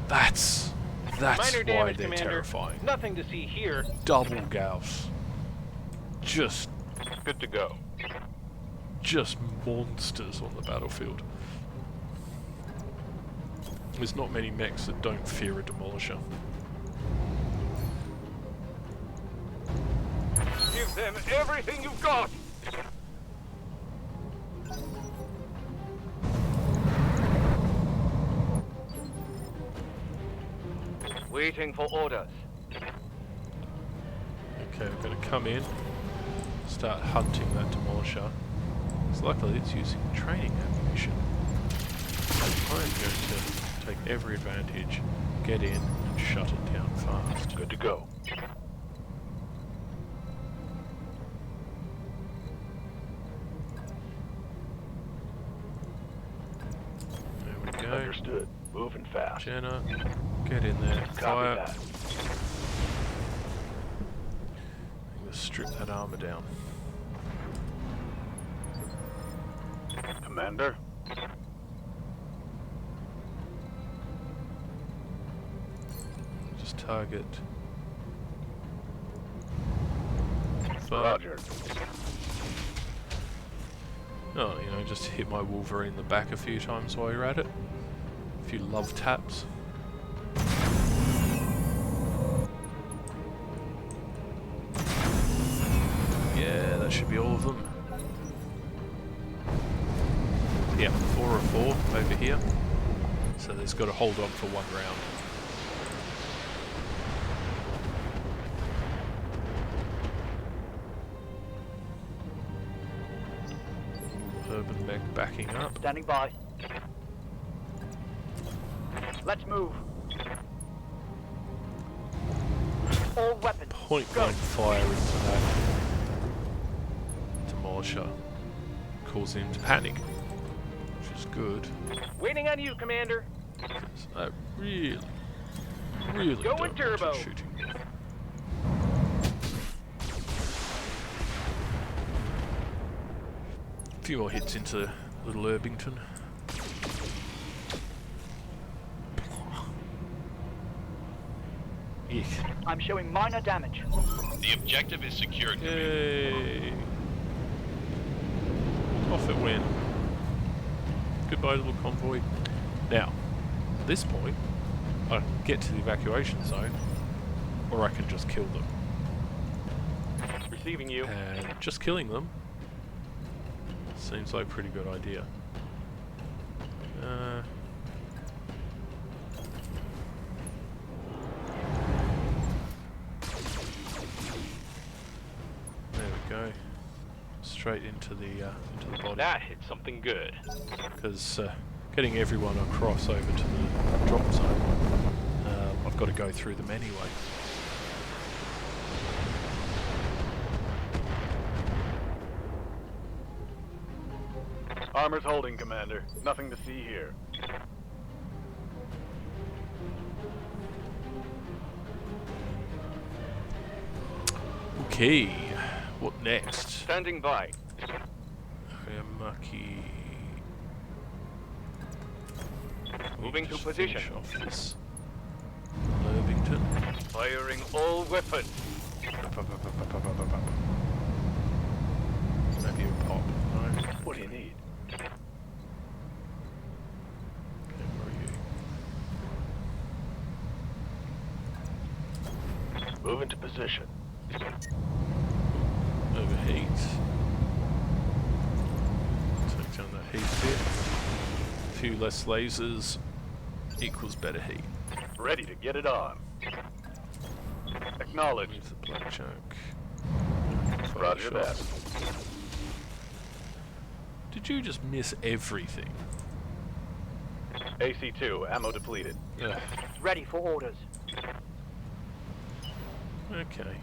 That's Minor why damage, they're Commander. terrifying. Nothing to see here. Double Gauss. Just Good to go. monsters on the battlefield. There's not many mechs that don't fear a demolisher. Give them everything you've got. Waiting for orders. Okay, we're going to come in, start hunting that demolisher. It's luckily it's using training ammunition. I'm going to take every advantage, get in, and shut it down fast. Good to go. There we go. Understood. Moving fast. Jenna, get in there, Copy fire. that. I'm going to strip that armor down. Commander? Just target. Fire. Roger. Oh, you know, just hit my Wolverine in the back a few times while you're at it. A few love taps. Yeah, that should be all of them. Yeah, 4 or 4 over here. So there's got to hold on for 1 round. Urban mech backing up. Standing by. Let's move. All weapons. Point blank fire into that demolisher, causing him to panic, which is good. Waiting on you, Commander. Because I really Going don't want turbo. it shooting me. A few more hits into little Urbington. Eek. I'm showing minor damage. The objective is secured. Yay! Off it went. Goodbye, little convoy. Now, at this point, I can get to the evacuation zone, or I can just kill them. Receiving you. And just killing them seems like a pretty good idea. There we go. Straight into the body. That hit something good. Because getting everyone across over to the drop zone, I've got to go through them anyway. Armor's holding, Commander. Nothing to see here. Okay, what next? Standing by. Mucky. Moving to Just position. finish off this Irvington. Firing all weapons. Maybe a pop. No. What do you need? Okay, where are you? Move into position. Overheat. Take down that heat bit. A few less lasers equals better heat. Ready to get it on. Acknowledged. Move the black chunk. Roger that. Did you just miss everything? AC-2, ammo depleted. Ugh. Ready for orders. Okay.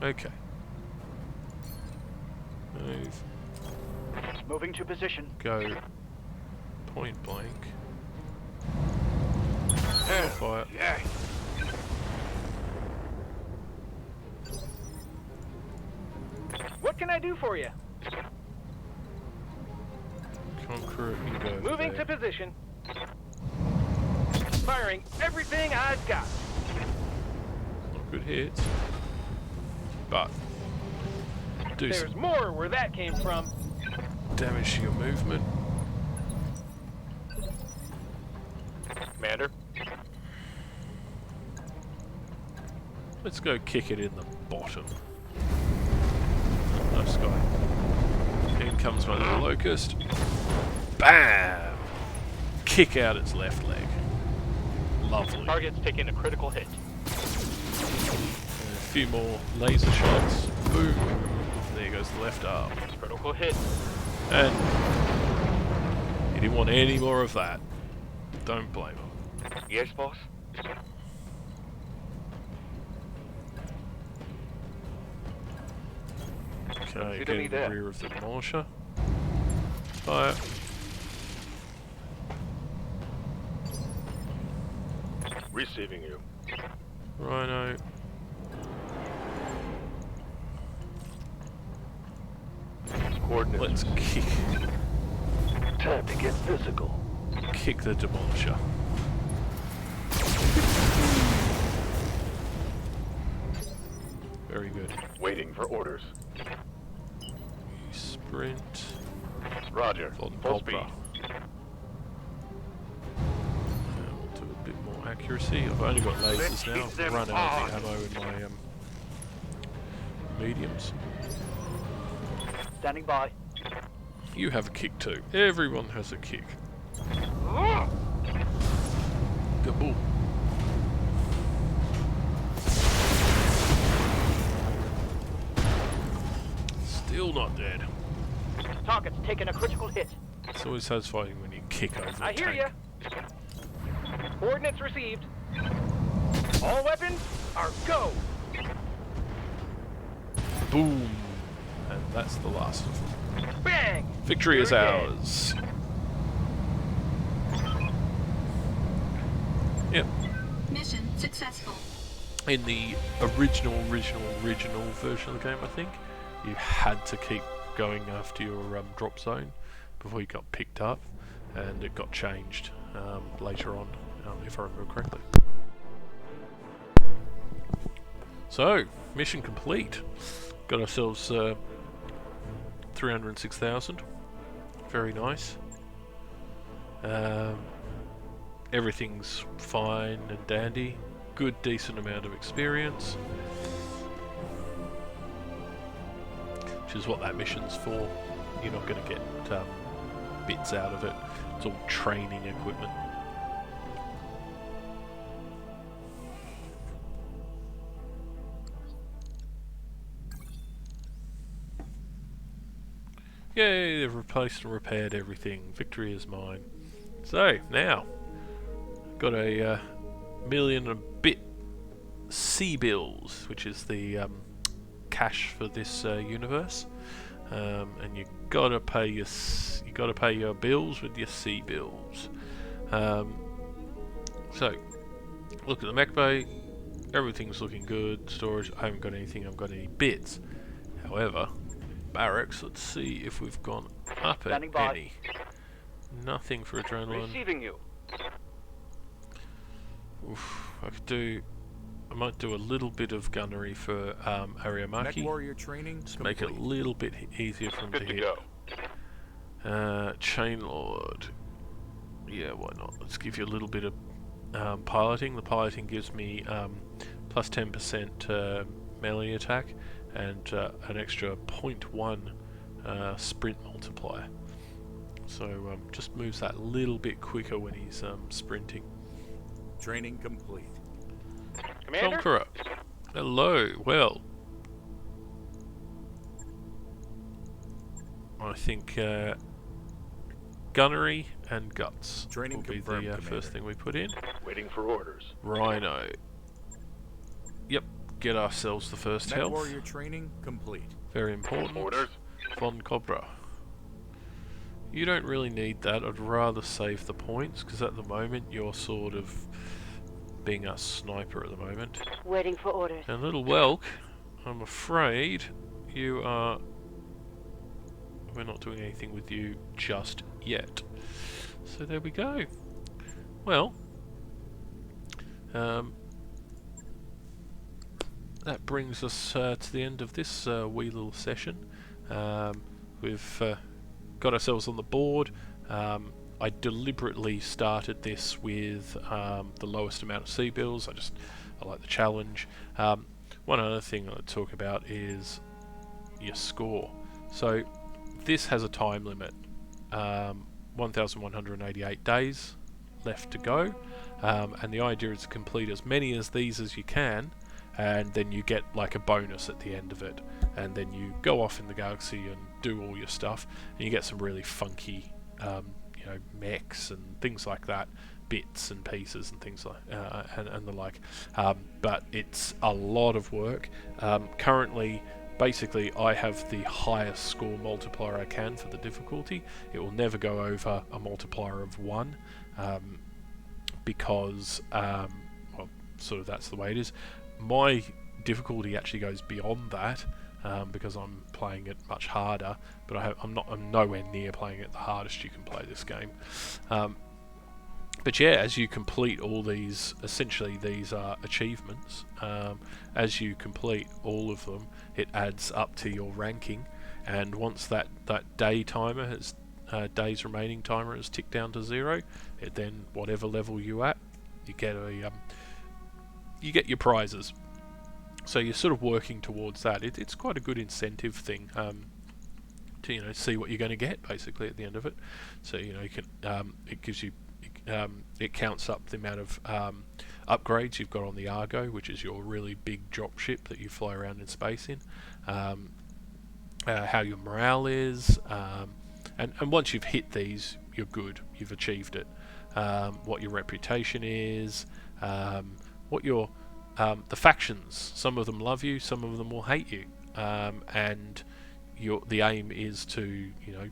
Okay. Move. Moving to position. Go. Point blank. Fire. Yeah. What can I do for you? Conqueror, you go over Moving there. to position. Firing everything I've got. Not good hits. But do There's some more where that came from. damage to your movement. Commander. Let's go kick it in the bottom. Nice guy. In comes my little locust. Bam! Kick out its left leg. Lovely. Target's taking a critical hit. And a few more laser shots. Boom! There goes the left arm. Critical hit. And he didn't want any more of that. Don't blame him. Yes, boss? Okay, Consider get me in the there. rear of the demolisher. Fire. Receiving you. Rhino. Coordinates. Let's kick Time to get physical. the demolisher. Very good. Waiting for orders. You sprint. Roger. Von Full Cobra. speed. We'll do a bit more accuracy. I've only got lasers now. hit them I've run out of hard. the ammo in my mediums. Standing by. You have a kick too. Everyone has a kick. Kaboom. Still not dead. Target's taking a critical hit. It's always satisfying when you kick over a I hear tank. ya. Coordinates received. All weapons are go. Boom. And that's the last of them. Bang. Victory is Here it is. ours. Yep. Mission successful. In the original version of the game, I think, you had to keep going after your drop zone before you got picked up, and it got changed later on, if I remember correctly. So, mission complete. Got ourselves 306,000. Very nice. Everything's fine and dandy. Good, decent amount of experience. Which is what that mission's for. You're not going to get bits out of it. It's all training equipment. Yay, they've replaced and repaired everything. Victory is mine. So, now, got a million and a bit sea bills, which is the cash for this universe, and you gotta pay your bills with your sea bills. So, look at the mech bay. Everything's looking good. Storage. I haven't got anything. I've got any bits. However, barracks. Let's see if we've gone up at any. Nothing for adrenaline. Receiving you. Oof, I might do a little bit of gunnery for Mech Ariamaki. warrior training Just make it a complete. little bit easier for him Good to to hit. go. Chain Lord. Yeah, why not? Let's give you a little bit of piloting. The piloting gives me plus 10% melee attack and an extra 0.1 sprint multiplier. So just moves that little bit quicker when he's sprinting. Training complete. Commander. Conqueror. Hello. Well, I think gunnery and guts Training will be confirmed, the Commander. first thing we put in. Waiting for orders. Rhino. Yep. Get ourselves the first Mech health. warrior training complete. Very important. Orders. Von Cobra. You don't really need that. I'd rather save the points because at the moment you're sort of being a sniper at the moment. Waiting for orders. And little Welk, I'm afraid you are... We're not doing anything with you just yet. So there we go. Well, that brings us to the end of this wee little session. We've got ourselves on the board. I deliberately started this with the lowest amount of C-bills. I like the challenge. One other thing I'll talk about is your score. So this has a time limit, 1,188 days left to go, and the idea is to complete as many of these as you can, and then you get like a bonus at the end of it, and then you go off in the galaxy and do all your stuff, and you get some really funky mechs and things like that, bits and pieces and things like and the like, but it's a lot of work. Currently, basically, I have the highest score multiplier I can for the difficulty. It will never go over a multiplier of 1, because well, sort of that's the way it is. My difficulty actually goes beyond that, because I'm playing it much harder, but I'm nowhere near playing it the hardest you can play this game. But yeah, as you complete all these, essentially these are achievements. As you complete all of them, it adds up to your ranking, and once that day timer has days remaining timer has ticked down to 0, then whatever level you at, you get you get your prizes. So you're sort of working towards that. It's quite a good incentive thing to see what you're going to get basically at the end of it. So you can it gives you it counts up the amount of upgrades you've got on the Argo, which is your really big drop ship that you fly around in space in. How your morale is, and once you've hit these, you're good. You've achieved it. What your reputation is, what your the factions. Some of them love you, some of them will hate you, and the aim is to you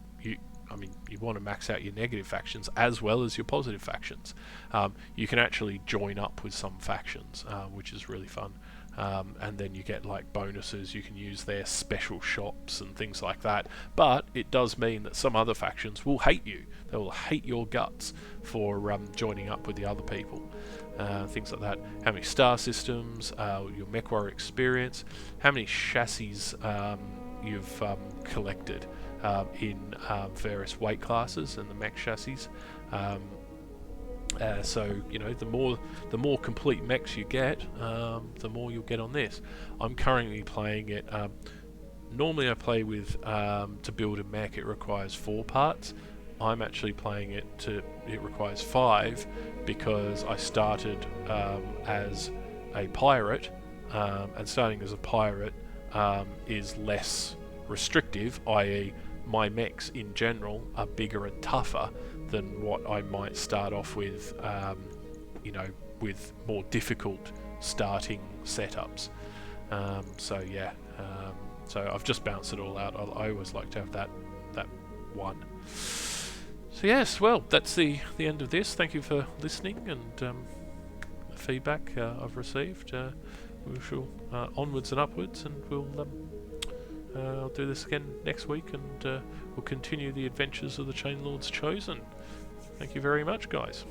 want to max out your negative factions as well as your positive factions. You can actually join up with some factions, which is really fun. And then you get like bonuses. You can use their special shops and things like that. But it does mean that some other factions will hate you. They will hate your guts for joining up with the other people. Things like that. How many star systems, your mech warrior experience, how many chassis you've collected in various weight classes and the mech chassis. So the more complete mechs you get, the more you'll get on this. I'm currently playing it. Normally I play with to build a mech it requires 4 parts. I'm actually playing it it requires 5, because I started as a pirate, and starting as a pirate is less restrictive, i.e. my mechs in general are bigger and tougher than what I might start off with, with more difficult starting setups. So yeah, so I've just bounced it all out. I always like to have that one. So yes, well, that's the end of this. Thank you for listening and the feedback I've received. We shall onwards and upwards, and I'll do this again next week, and we'll continue the adventures of the Chain Lord's Chosen. Thank you very much, guys.